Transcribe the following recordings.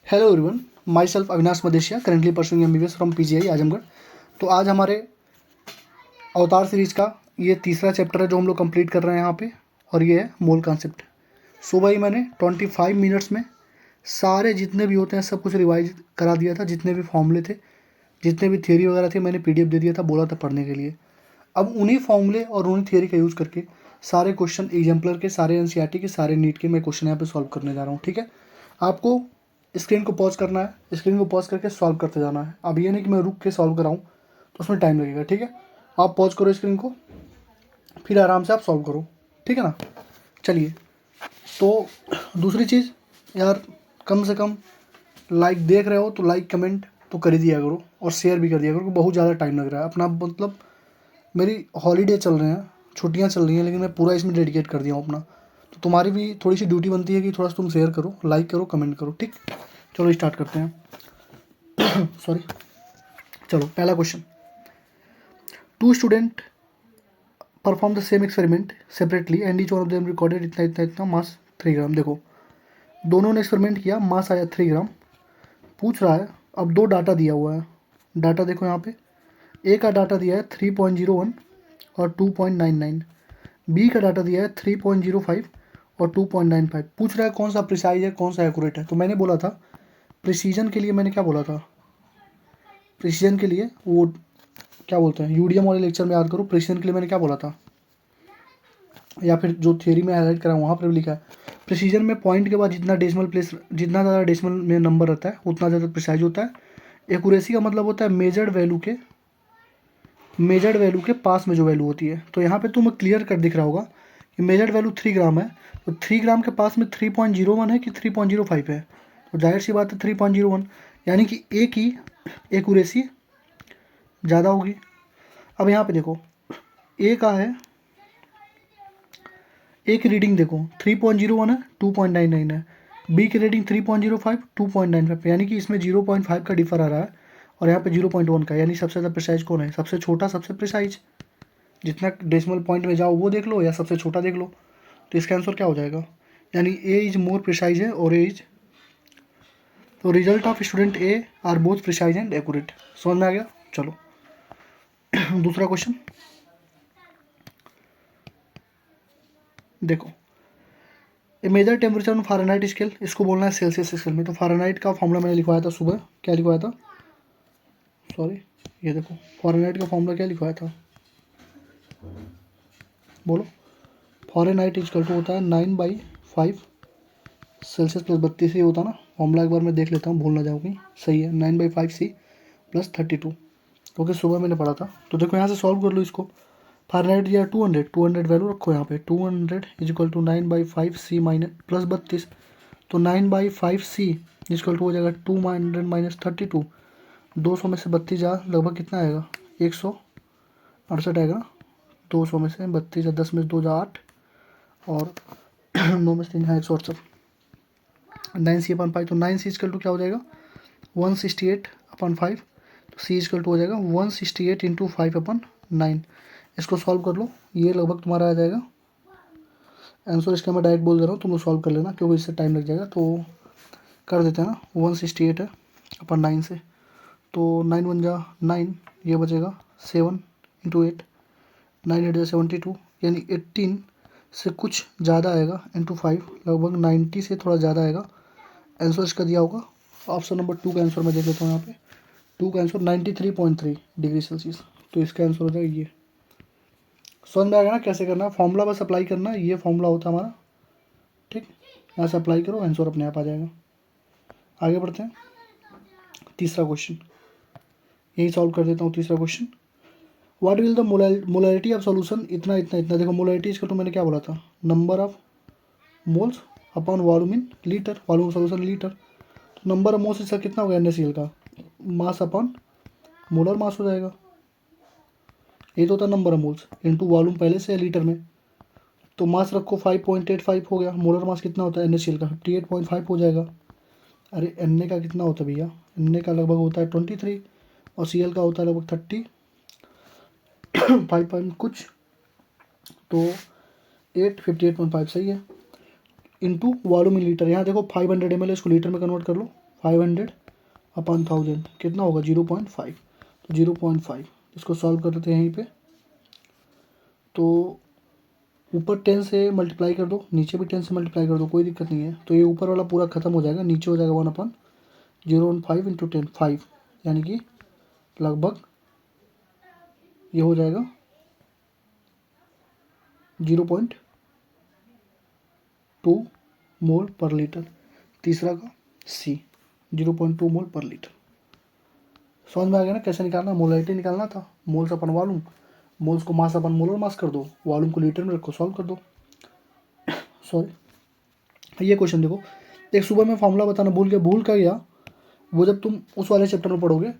Hello everyone, my self Avinash Madheshiya, currently pursuing MBBS from PGI Azamgarh. तो आज हमारे अवतार सीरीज का ये तीसरा चैप्टर है जो हम लोग कंप्लीट कर रहे हैं यहाँ पे, और ये है मोल कॉन्सेप्ट। सुबह ही मैंने 25 मिनट्स में सारे जितने भी होते हैं सब कुछ रिवाइज करा दिया था। जितने भी फॉर्मूले थे, जितने भी थियरी वगैरह थे, मैंने पीडीएफ दे दिया था, बोला था पढ़ने के लिए। अब उन्हीं फॉर्मूले और उन्हीं थियरी का यूज़ करके सारे क्वेश्चन एग्जाम्पलर के, सारे एनसीईआरटी के, सारे नीट के मैं क्वेश्चन यहाँ पे सॉल्व करने जा रहा हूँ। ठीक है, आपको स्क्रीन को पॉज करना है, स्क्रीन को पॉज करके सॉल्व करते जाना है। अब ये नहीं कि मैं रुक के सॉल्व कराऊँ तो उसमें टाइम लगेगा। ठीक है, आप पॉज करो स्क्रीन को, फिर आराम से आप सॉल्व करो। ठीक है ना। चलिए, तो दूसरी चीज़ यार, कम से कम लाइक देख रहे हो तो लाइक कमेंट तो कर ही दिया करो, और शेयर भी कर दिया करो, क्योंकि बहुत ज़्यादा टाइम लग रहा है अपना। मतलब मेरी हॉलीडे चल रहे हैं, छुट्टियां चल रही हैं, लेकिन मैं पूरा इसमें डेडिकेट कर दिया हूँ अपना। तो तुम्हारी भी थोड़ी सी ड्यूटी बनती है कि थोड़ा सा तुम शेयर करो, लाइक करो, कमेंट करो। ठीक, चलो स्टार्ट करते हैं। सॉरी, चलो पहला question. Two student perform the same experiment separately and each one of them recorded इतना इतना इतना मास 3 ग्राम। देखो, दोनों ने एक्सपेरिमेंट किया, मास आया 3 ग्राम। पूछ रहा है, अब दो डाटा दिया हुआ है। डाटा देखो यहाँ पे, ए का डाटा दिया है 3.01 और 2.99। बी का डाटा दिया है 3.05 और 2.95। पूछ रहा है कौन सा प्रिसाइज है, कौन सा एक्यूरेट है। तो मैंने बोला था प्रिसीजन के लिए, मैंने क्या बोला था, प्रिसीजन के लिए वो क्या बोलते हैं, यूडीएम वाले लेक्चर में याद करो। प्रिसीजन के लिए मैंने क्या बोला था, या फिर जो थियरी में हाईलाइट करा वहाँ पर भी लिखा है, प्रिसीजन में पॉइंट के बाद जितना डेसिमल प्लेस, जितना ज़्यादा डेसिमल में नंबर रहता है उतना ज़्यादा प्रिसाइज होता है। एक्यूरेसी का मतलब होता है मेजर्ड वैल्यू के पास में जो वैल्यू होती है। तो यहाँ पे तुम्हें क्लियर कर दिख रहा होगा कि मेजर्ड वैल्यू 3 ग्राम है, तो 3 ग्राम के पास में 3.01 है कि 3.05 है। तो जाहिर सी बात है 3.01, यानी कि ए की एक्यूरेसी ज़्यादा होगी। अब यहाँ पे देखो, ए का है, ए की रीडिंग देखो 3.01 है, 2.99 है। बी की रीडिंग 3.05, 2.95, यानी कि इसमें 0.5 का डिफर आ रहा है, और यहाँ पे 0.1 का। यानी सबसे ज़्यादा प्रिसाइज कौन है, सबसे छोटा सबसे प्रिसाइज। जितना डेसिमल पॉइंट में जाओ वो देख लो, या सबसे छोटा देख लो। तो इसका आंसर क्या हो जाएगा, यानी ए इज मोर प्रिसाइज है और ए इज, तो result of student A are both precise and accurate. समझ में आ गया। चलो दूसरा क्वेश्चन देखो, a measure temperature on Fahrenheit scale, इसको बोलना है सेल्सियस स्केल में। तो फ़ारेनहाइट का फॉर्मूला मैंने लिखवाया था सुबह, क्या लिखवाया था, सॉरी ये देखो, फ़ारेनहाइट का फॉर्मूला क्या लिखवाया था, बोलो। फ़ारेनहाइट इक्वल टू होता है 9/5 सेल्सियस प्लस 32 ही होता ना। फॉर्मूला एक बार मैं देख लेता हूँ, भूल ना जाऊँ कहीं। सही है, 9/5 C प्लस 32, क्योंकि सुबह मैंने पढ़ा था। तो देखो यहाँ से सॉल्व कर लो इसको। फ़ारेनहाइट दिया 200 वैल्यू रखो यहाँ पे। 200 is equal to 9/5 C minus plus 32, तो 9/5 C इक्वल टू हो जाएगा 200 माइनस 32। 200 में से 32 जा, लगभग कितना आएगा, 168 आएगा। 200 में से 32 जा, 10 में से 2 जा 8, और 9 में से 3 है 168। 9C/5, तो 9C इक्वल टू क्या हो जाएगा, 168/5। तो C इक्वल टू हो जाएगा 168 इंटू 5/9। इसको सॉल्व कर लो, ये लगभग तुम्हारा आ जाएगा आंसर। इसका मैं डायरेक्ट बोल दे रहा हूँ, तुम लोग सॉल्व कर लेना, क्योंकि इससे टाइम लग जाएगा। तो कर देते हैं ना, 168 है अपन 9 से, तो 9 1 जा 9, ये बचेगा 7 इंटू 8, 9 8 जा 72, यानी 18 से कुछ ज़्यादा आएगा इंटू 5, लगभग 90 से थोड़ा ज़्यादा आएगा। आंसर इसका दिया होगा ऑप्शन नंबर 2 का आंसर मैं देख लेता हूँ यहाँ पे। 2 का आंसर 93.3 डिग्री सेल्सियस। तो इसका आंसर हो जाएगा ये। समझ में आ गया ना कैसे करना है, फॉर्मूला बस अप्लाई करना है, ये फॉर्मूला होता है हमारा। ठीक, यहाँ से अप्लाई करो, आंसर अपने आप आ जाएगा। आगे बढ़ते हैं, तीसरा क्वेश्चन यही सॉल्व कर देता हूँ। तीसरा question, what will the molarity of solution इतना इतना इतना। देखो मोलैरिटी इसका तो मैंने क्या बोला था, number of moles upon volume in litre, volume solution litre. तो नंबर ऑफ मोल्स इसका कितना होगा NaCl का, मास अपॉन मोलर मास हो जाएगा। ये तो होता है number of moles into volume, पहले से है लीटर में। तो मास रखो 5.85 हो गया। मोलर मास कितना होता है NaCl का, 58.5 हो जाएगा। अरे Na का कितना होता है भैया, Na का लगभग होता है 23, और Cl का होता है लगभग 35 पॉइंट कुछ, तो 58.5 सही है। इंटू वॉल्यूम इन लीटर, यहाँ देखो 500 ml है, इसको लीटर में कन्वर्ट कर लो। 500 अपन 1000 कितना होगा 0.5। तो 0.5 इसको सॉल्व कर देते हैं यहीं पे। तो ऊपर 10 से मल्टीप्लाई कर दो, नीचे भी 10 से मल्टीप्लाई कर दो, कोई दिक्कत नहीं है। तो ये ऊपर वाला पूरा खत्म हो जाएगा, नीचे हो जाएगा 1/0.5 इंटू 10 5, यानी कि लगभग ये हो जाएगा 0.2 मोल पर लीटर। तीसरा का सी 0.2 मोल पर लीटर। समझ में आ गया ना कैसे निकालना, मोलैरिटी निकालना था। मोल्स अपन वॉल्यूम, मोल्स को मास अपन मोलर मास कर दो, वॉल्यूम को लीटर में रखो, सॉल्व कर दो। सॉरी, ये क्वेश्चन देखो, एक सुबह में फॉर्मूला बताना भूल का गया, वो जब तुम उस वाले चैप्टर में पढ़ोगे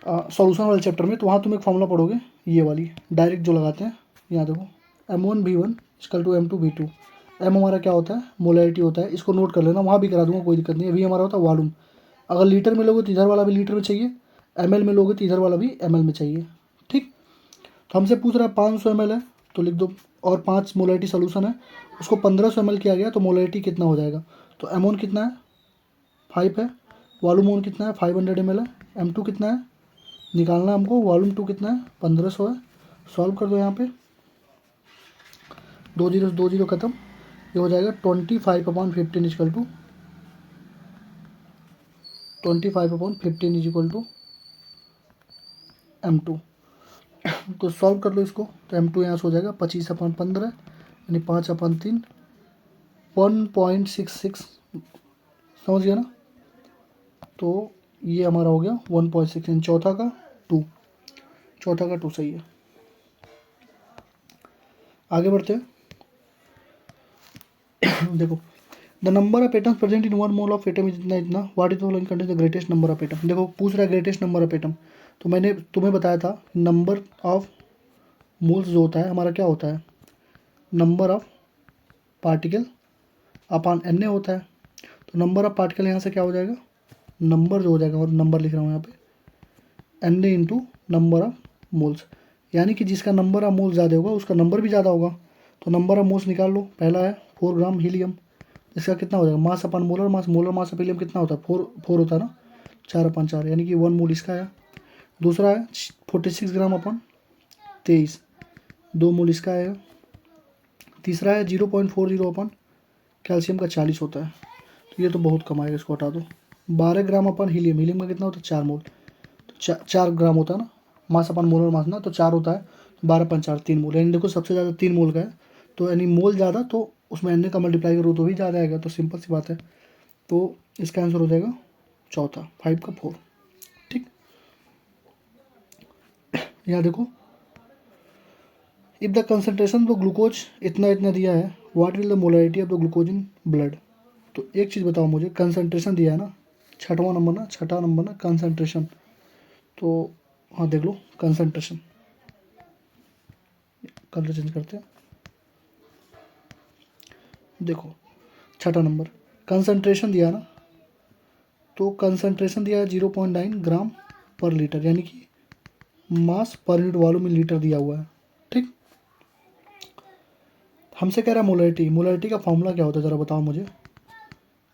सॉल्यूशन वाले चैप्टर में, तो वहाँ तुम एक फॉर्मूला पढ़ोगे, ये वाली डायरेक्ट जो लगाते हैं। यहाँ देखो M1V1 equal to M2V2। M हमारा क्या होता है, मोलैरिटी होता है, इसको नोट कर लेना, वहाँ भी करा दूंगा, कोई दिक्कत नहीं है। V हमारा होता है वॉल्यूम, अगर लीटर में लोगे तो इधर वाला भी लीटर में चाहिए, ml में लोगे तो इधर वाला भी ml में चाहिए। ठीक, तो हमसे पूछ रहा है 500 ml है तो लिख दो, और 5 मोलैरिटी सोल्यूशन है, उसको 1500 ml किया गया तो मोलैरिटी कितना हो जाएगा। तो M1 कितना है 5 है, वॉल्यूम 1 कितना है 500 ml है, M2 कितना है निकालना हमको, वॉल्यूम 2 कितना है 1500 है। सॉल्व कर दो यहाँ पे, 2 जीरो 2 जीरो खत्म, ये हो जाएगा 25/15 equal to 25/15 is equal to M2। तो सॉल्व कर लो इसको, तो M2 यहाँ से हो जाएगा 25/15 यानी 5/3 1.66। समझ गया ना, तो ये हमारा हो गया 1.6 यानी चौथा का 2, चौथा का 2 सही है। आगे बढ़ते हैं। देखो the number of atoms present in 1 mole of atom is इतना इतना, what is the following contains the greatest number of atom. देखो पूछ रहा है ग्रेटेस्ट नंबर ऑफ एटम, तो मैंने तुम्हें बताया था नंबर ऑफ मोल्स जो होता है हमारा क्या होता है, number of particle upon N A होता है। तो नंबर ऑफ पार्टिकल यहाँ से क्या हो जाएगा, नंबर जो हो जाएगा, और नंबर लिख रहा हूँ यहाँ पे, N A into number of moles, यानी कि जिसका नंबर ऑफ मोल्स ज़्यादा होगा उसका नंबर भी ज़्यादा होगा। तो नंबर ऑफ मोल्स निकाल लो, पहला है 4 ग्राम हीलियम, इसका कितना हो जाएगा mass upon molar mass, molar mass of helium कितना होता है 4 होता है ना, 4/4 यानी कि 1 मोल इसका है। दूसरा है 46 ग्राम अपन 23, 2 मोल इसका आएगा। तीसरा है 0.40 अपन कैल्शियम का 40 होता है, तो ये तो बहुत कम आएगा, इसको हटा दो। 12 ग्राम अपन हीलियम, हीलियम का कितना होता है 4 मोल, तो 4 ग्राम होता है ना, मास अपन मोलर मास ना, तो 4 होता है, 12/4 3 मोल, यानी देखो सबसे ज़्यादा 3 मोल का है, तो यानी मोल ज़्यादा तो उसमें एन का मल्टीप्लाई करो तो भी ज़्यादा आएगा, तो सिंपल सी बात है। तो इसका आंसर हो जाएगा चौथा 5 का 4। ठीक, यहाँ देखो if the concentration of glucose इतना इतना दिया है, what is the molarity of the glucose in blood. तो एक चीज़ बताओ मुझे, कंसनट्रेशन दिया है ना, छठा नंबर ना कंसनट्रेशन, तो हाँ देख लो कंसनट्रेशन, कलर चेंज करते हैं। देखो छठा नंबर कंसंट्रेशन दिया ना, तो कंसंट्रेशन दिया है 0.9 ग्राम पर लीटर, यानी कि मास per unit volume in litre दिया हुआ है। ठीक, हमसे कह रहा है मोलैरिटी, मोलैरिटी का फॉर्मूला क्या होता है ज़रा बताओ मुझे,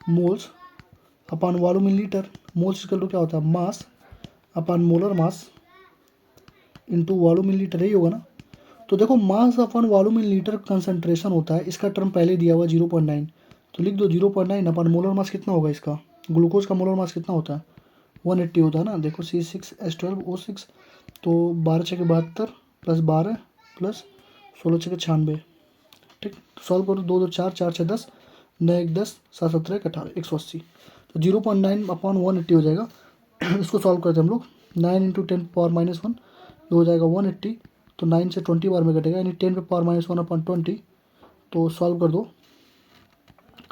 moles upon volume in litre, moles equal to क्या होता है mass upon molar mass into volume in litre, यही होगा ना। तो देखो mass upon volume in litre concentration होता है, इसका टर्म पहले दिया हुआ 0.9, तो लिख दो 0.9 अपन मोलर मास कितना होगा इसका, ग्लूकोज का मोलर मास कितना होता है 180 होता है ना। देखो C6H12O6, तो 12×6 = 72 प्लस 12 प्लस 16×6 = 96। ठीक, सॉल्व करो, 2 2 4 4 6 10, 9 1 10 7 7 1 18 180, तो 0.9/180 हो जाएगा। इसको सॉल्व करते हैं हम लोग, 9 × 10⁻⁻1 ये हो जाएगा 180, तो 9 से 20 बार में कटेगा, यानी 10⁻⁻1/20, तो सॉल्व कर दो,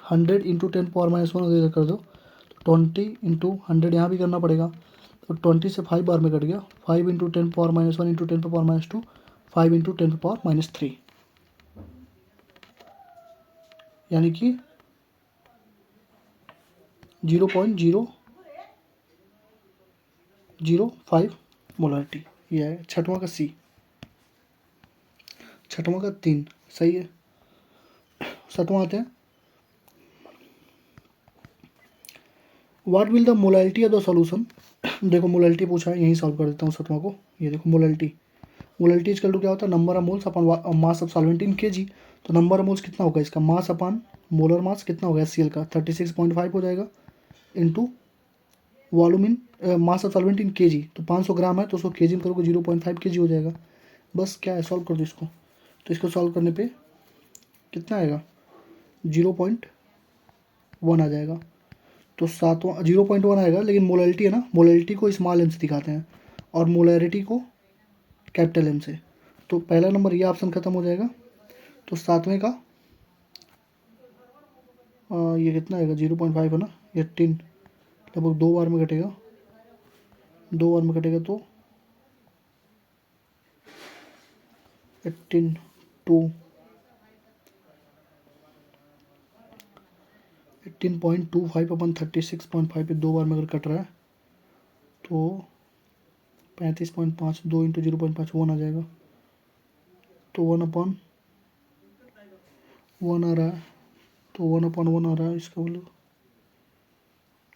100 × 10⁻⁻1 इधर कर दो, 20 × 100 यहाँ भी करना पड़ेगा, तो 20 से 5 बार में कट गया, 5 × 10⁻⁻1 × 10⁻⁻2 5 × 10⁻³ यानी कि 0.005 मोलैरिटी। ये है छठवां का सी, छठवां का 3 सही है। सातवां आते हैं, what will the molality of the solution. देखो मोलैलिटी पूछा है, यहीं सॉल्व कर देता हूँ सतवा को। ये देखो मोलैलिटी, मोलैलिटी इक्वल टू क्या होता है, number of moles upon mass of solvent in KG. तो नंबर ऑफ मोल्स कितना होगा इसका, मास अपन मोलर मास कितना होगा HCl का 36.5 हो जाएगा, into volume in mass of solvent in KG. तो 500 ग्राम है तो उसको केजी में करोगे 0.5 kg हो जाएगा। बस क्या है, सॉल्व कर दो इसको। तो इसको सॉल्व करने पे कितना आएगा, 0.1 आ जाएगा। तो 0.1 आएगा, लेकिन मोलैलिटी है ना, मोलैलिटी को स्मॉल एम से दिखाते हैं और मोलैरिटी को कैपिटल एम से। तो पहला नंबर ये ऑप्शन खत्म हो जाएगा। तो 7वें का ये कितना आएगा, 0.5 है ना, 18 लगभग 2 बार में कटेगा, 2 बार में कटेगा तो 18 2 18.25 अपन 36.5 पे 2 बार में अगर कट रहा है तो 35.5, 2 इंटू 0.5 1 आ जाएगा। तो 1/1 आ रहा है, तो 1/1 आ रहा है, इसका वैल्यू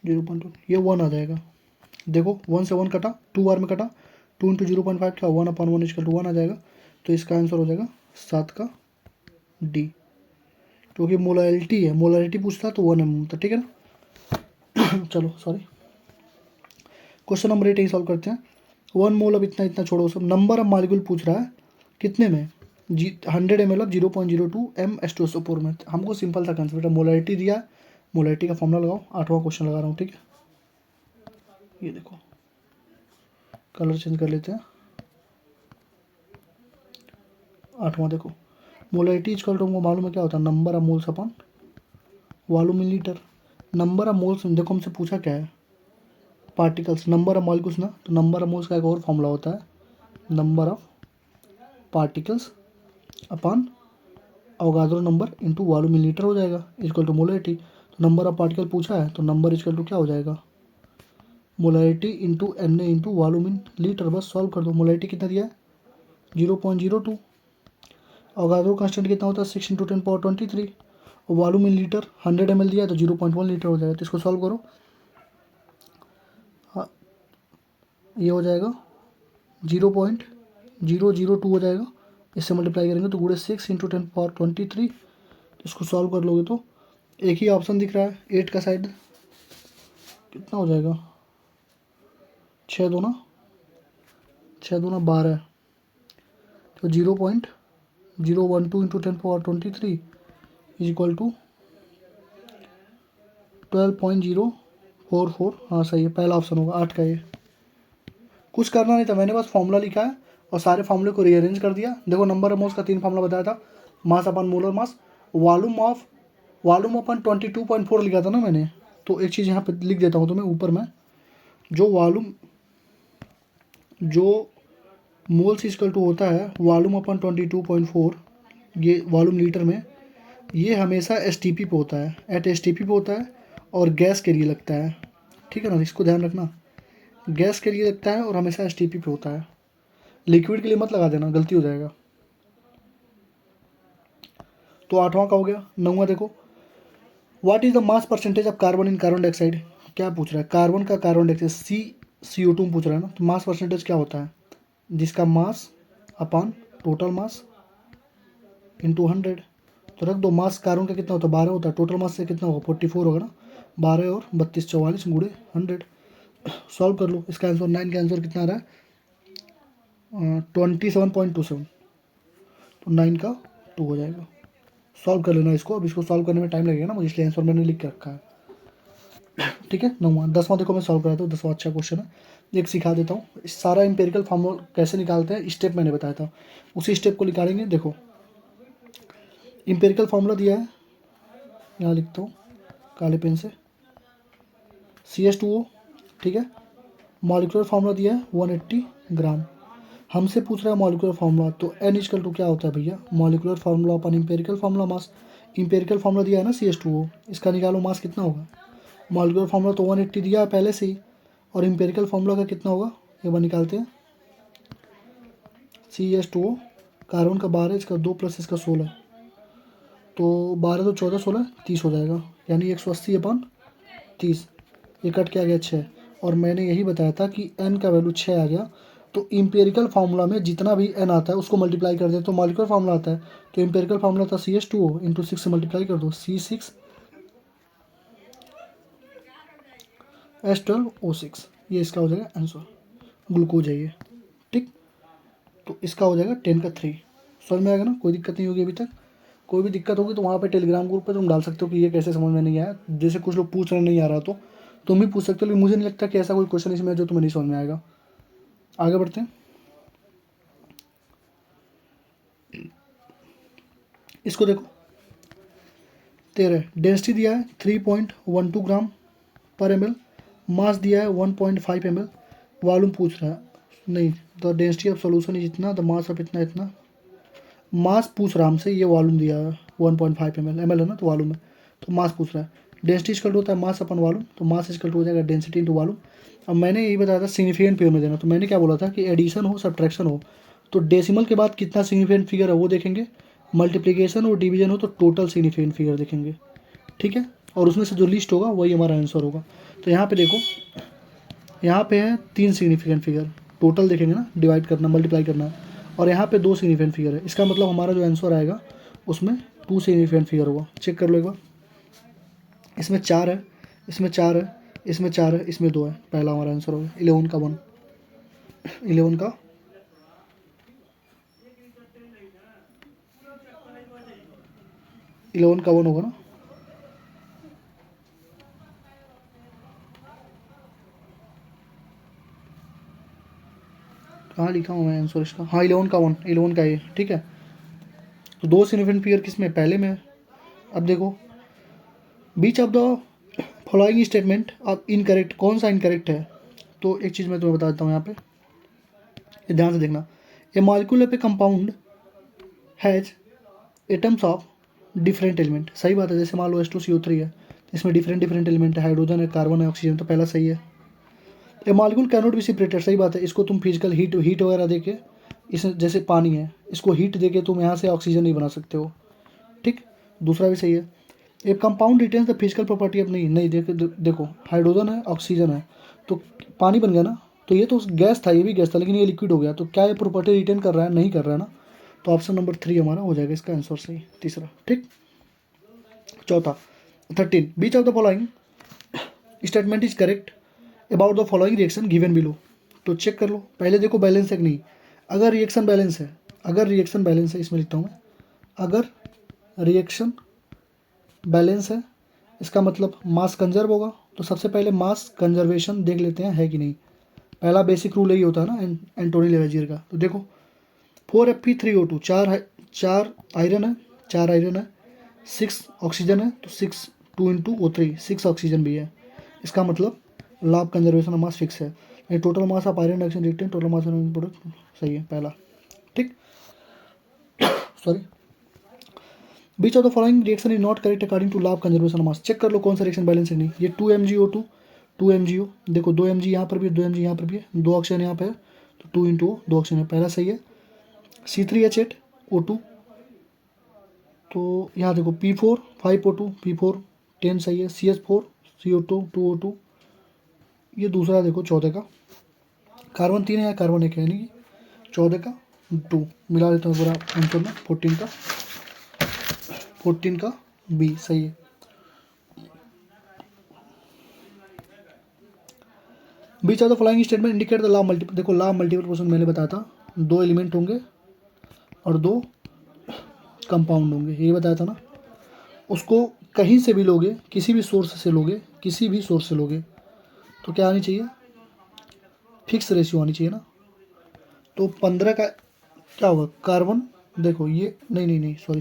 0.1, ये 1 आ जाएगा। देखो 1 से 1 कटा, 2 बार में कटा, 2 इंटू 0.5 क्या 1/1 इक्वल टू 1 आ जाएगा। तो इसका आंसर हो जाएगा 7 का डी, क्योंकि मोलैलिटी है, मोलैलिटी पूछता तो 1 mm था, ठीक है ना। चलो सॉरी, क्वेश्चन नंबर 8 ही सॉल्व करते हैं। 1 मोल, अब इतना इतना छोड़ो सब, नंबर ऑफ मॉलिक्यूल पूछ रहा है कितने में, 100 ml ऑफ 0.02 m H2SO4 में। हमको सिंपल सा कंसेप्ट है, मोलैलिटी दिया है, मोलैलिटी का फॉर्मूला लगाओ। 8वां क्वेश्चन लगा रहा हूँ, ठीक है। ये देखो, कलर चेंज कर लेते हैं। 8वां देखो, मोलैलिटी इक्वल टू हमको मालूम है क्या होता है, number of moles upon volume in litre. Number of moles देखो हमसे पूछा क्या है, पार्टिकल्स, नंबर ऑफ मॉलिक्यूल्स ना, तो नंबर ऑफ मोल्स का एक और फॉर्मूला होता है, number of particles upon Avogadro number into volume in litre हो जाएगा, इक्वल टू मोलैलिटी। तो नंबर ऑफ पार्टिकल पूछा है तो नंबर इक्वल टू क्या हो जाएगा, molality into Na into volume in litre. बस सॉल्व कर दो। मोलैलिटी कितना दिया है 0.02, अवोगाद्रो कांस्टेंट कितना होता है 6 इंटू 10⁻23, और वॉल्यूम इन लीटर 100 ml दिया है तो 0.1 लीटर हो जाएगा। तो इसको सॉल्व करो, हाँ ये हो जाएगा 0.002 हो जाएगा। इससे मल्टीप्लाई करेंगे तो गुणे 6 इंटू 10⁻23। इसको सॉल्व कर लोगे तो एक ही ऑप्शन दिख रहा है 8 का साइड, कितना हो जाएगा 6 दूना 12, तो 0.012 इंटू 10⁻23 इज इक्वल टू 12.044। हाँ सही है, पहला ऑप्शन होगा 8 का। ये कुछ करना नहीं था, मैंने बस फॉर्मूला लिखा है और सारे फॉर्मूले को रीअरेंज कर दिया। देखो नंबर ऑफ मोल्स का 3 फॉर्मूला बताया था, मास अपन मोलर मास, वॉल्यूम अपन 22.4 लिखा था ना मैंने। तो एक चीज़ यहाँ पे लिख देता हूँ तुम्हें ऊपर में, जो मोल्स इक्वल टू होता है वॉल्यूम अपन 22.4, ये वॉल्यूम लीटर में, ये हमेशा STP पे होता है, एट STP पे होता है और गैस के लिए लगता है, ठीक है ना, इसको ध्यान रखना, गैस के लिए लगता है और हमेशा STP पे होता है। लिक्विड के लिए मत लगा देना, गलती हो जाएगा। तो 8वां का हो गया। 9वां देखो, what is the mass percentage of carbon in carbon dioxide. क्या पूछ रहा है, कार्बन का कार्बन डाइऑक्साइड CO2 पूछ रहा है ना। तो मास परसेंटेज क्या होता है, जिसका mass upon total mass into 100। तो रख दो, मास कार्बन का कितना होता है 12 होता है, टोटल मास से कितना होगा 44 होगा ना, 12 और 32 44 गुणे 100। सॉल्व कर लो, इसका आंसर 9 का आंसर कितना आ रहा है 27.27। तो 9 का 2 हो जाएगा। सॉल्व कर लेना इसको, अब इसको सॉल्व करने में टाइम लगेगा ना मुझे, इसलिए आंसर मैंने लिख के रखा है, ठीक है। 9वां 10वां देखो मैं सॉल्व कराता हूँ। 10वां अच्छा क्वेश्चन है, एक सिखा देता हूँ। सारा इंपेरिकल फॉर्मूला कैसे निकालते हैं स्टेप मैंने बताया था, उसी स्टेप को निकालेंगे। देखो इंपेरिकल फार्मूला दिया है, यहाँ लिखता हूँ काले पेन से, CH2O, ठीक है। मॉलिक्यूलर फार्मूला दिया है 180 ग्राम। हमसे पूछ रहा है मॉलिक्यूलर फार्मूला, तो N इक्वल टू क्या होता है भैया, मॉलिक्यूलर फार्मूला अपन empirical formula mass. Empirical formula दिया है ना CH2O, इसका निकालो मास कितना होगा। मॉलिक्यूलर फार्मूला तो 180 दिया है पहले से ही, और इंपेरिकल फार्मूला का कितना होगा ये बार निकालते हैं। CH2O कार्बन का 12, इसका 2 प्लस इसका 16, तो 12 तो 14 16 30 हो जाएगा, यानी 180/30। ये कट के आ गया 6, और मैंने यही बताया था कि n का वैल्यू 6 आ गया तो इम्पेरिकल फार्मूला में जितना भी n आता है उसको मल्टीप्लाई कर दे तो मॉलिक्यूलर फार्मूला आता है। तो इम्पेरिकल फार्मूला था CH2O इंटू 6 से मल्टीप्लाई कर दो C6H12O6, ये इसका हो जाएगा आंसर, ग्लूकोज है ये। ठीक, तो इसका हो जाएगा 10 का 3। समझ में आएगा ना, कोई दिक्कत नहीं होगी अभी तक। कोई भी दिक्कत होगी तो वहाँ पे टेलीग्राम ग्रुप पे तुम डाल सकते हो कि ये कैसे समझ में नहीं आया। जैसे कुछ लोग पूछ रहे नहीं आ रहा तो तुम भी पूछ सकते हो, लेकिन मुझे नहीं लगता कि ऐसा कोई क्वेश्चन इसमें है जो तुम्हें नहीं समझ में आएगा। आगे बढ़ते हैं, इसको देखो। तेरह, डेंसिटी दिया है 3.12 ग्राम पर ml, मास दिया है 1.5 ml, वॉल्यूम पूछ रहा है। नहीं, the density of solution is इतना, द मास ऑफ इतना इतना, मास पूछ रहा है हमसे, ये वॉल्यूम दिया है 1.5 ml, ml है ना तो वॉल्यूम है, तो मास पूछ रहा है। डेंसिटी इक्वल टू होता है मास अपन वॉल्यूम, तो मास इक्वल टू हो जाएगा डेंसिटी इंटू वॉल्यूम। अब मैंने यही बताया था सिग्निफिकेंट फिगर में देना, तो मैंने क्या बोला था कि एडिशन हो सब्ट्रैक्शन हो तो डेसिमल के बाद कितना सिग्निफिकेंट फिगर है वो देखेंगे, मल्टीप्लिकेशन और डिवीजन हो तो टोटल सिग्निफिकेंट फिगर देखेंगे। ठीक है, और उसमें से जो लिस्ट होगा वही हमारा आंसर होगा। तो यहाँ पे देखो, यहाँ पे है 3 सिग्निफिकेंट फिगर, टोटल देखेंगे ना, डिवाइड करना मल्टीप्लाई करना, और यहाँ पे 2 सिग्निफिकेंट फिगर है। इसका मतलब हमारा जो आंसर आएगा उसमें 2 सिग्निफिकेंट फिगर होगा। चेक कर लो एक बार, इसमें 4 है, इसमें 4 है, इसमें 4 है, इसमें 2 है, पहला हमारा आंसर होगा 11 का 1, 11 का 11 का 1 होगा ना। कहाँ लिखा हूँ मैं आंसर इसका, हाँ 11 का 1, 11 का ये। ठीक है, तो 2 सिग्निफिकेंट फिगर किस में, पहले में है। अब देखो, बीच ऑफ द फॉलोइंग स्टेटमेंट अब इनकरेक्ट, कौन सा इनकरेक्ट है। तो एक चीज़ मैं तुम्हें बता देता हूँ यहाँ पे, ये ध्यान से देखना। A molecule of a compound has atoms of different element, सही बात है। जैसे मान लो H2CO3 है, इसमें डिफरेंट डिफरेंट एलिमेंट है, हाइड्रोजन है, कार्बन है, ऑक्सीजन, तो पहला सही है। A molecule cannot be separated, सही बात है। इसको तुम फिजिकल हीट वगैरह देके, इस जैसे पानी है, इसको हीट देके तुम यहाँ से ऑक्सीजन नहीं बना सकते हो। ठीक, दूसरा भी सही है। ए compound retains the physical property of, नहीं देखो हाइड्रोजन है, ऑक्सीजन है, तो पानी बन गया ना। तो ये तो गैस था, ये भी गैस था, लेकिन ये लिक्विड हो गया, तो क्या ये प्रॉपर्टी रिटेन कर रहा है, नहीं कर रहा है ना। तो ऑप्शन नंबर 3 हमारा हो जाएगा इसका आंसर सही, तीसरा। ठीक, चौथा 13, which of the following statement is correct about the following reaction given below. तो चेक कर लो पहले, देखो बैलेंस है कि नहीं। अगर रिएक्शन बैलेंस है, अगर रिएक्शन बैलेंस है, इसमें लिखता हूँ मैं, अगर रिएक्शन बैलेंस है इसका मतलब मास कंजर्व होगा। तो सबसे पहले मास कंजर्वेशन देख लेते हैं है कि नहीं। पहला बेसिक रूल यही होता है ना एंटोनी लेवेजियर का। तो देखो 4Fe3O2, 4 है, 4 आयरन है, 4 आयरन है, 6 ऑक्सीजन है, तो 6 2 इंटू O3, 6 ऑक्सीजन भी है। इसका मतलब law of conservation of mass fix है। ये total mass of iron reaction reactant, total mass of product, सही है पहला। ठीक, sorry, which of the following reaction is not correct according to law of conservation of mass. Check कर लो कौन सा रिएक्शन बैलेंस है नहीं। ये 2 mgO2, 2 mgO, देखो 2 mg यहाँ पर भी है, 2 mg यहाँ पर भी है, 2 ऑक्सीजन यहाँ पे है, तो 2 इंटू 2 ऑक्सीजन है, पहला सही है। C3H8O2, तो यहाँ देखो P4 5O2, P4 10 सही है। CH4 CO2 2O2, ये दूसरा देखो 14 का, कार्बन 3 है, कार्बन 1 है, यानी कि 14 का 2 मिला देता हूँ पूरा आंसर में, 14 का B सही है। Which of the following statement indicate the law multiple, देखो लॉ मल्टीपल प्रोपोर्शन मैंने बताया था, 2 एलिमेंट होंगे और 2 कंपाउंड होंगे, ये बताया था ना। उसको कहीं से भी लोगे, किसी भी सोर्स से लोगे, किसी भी सोर्स से लोगे, तो क्या आनी चाहिए, फिक्स रेशियो आनी चाहिए ना। तो 15 का क्या होगा, कार्बन, देखो ये नहीं सॉरी,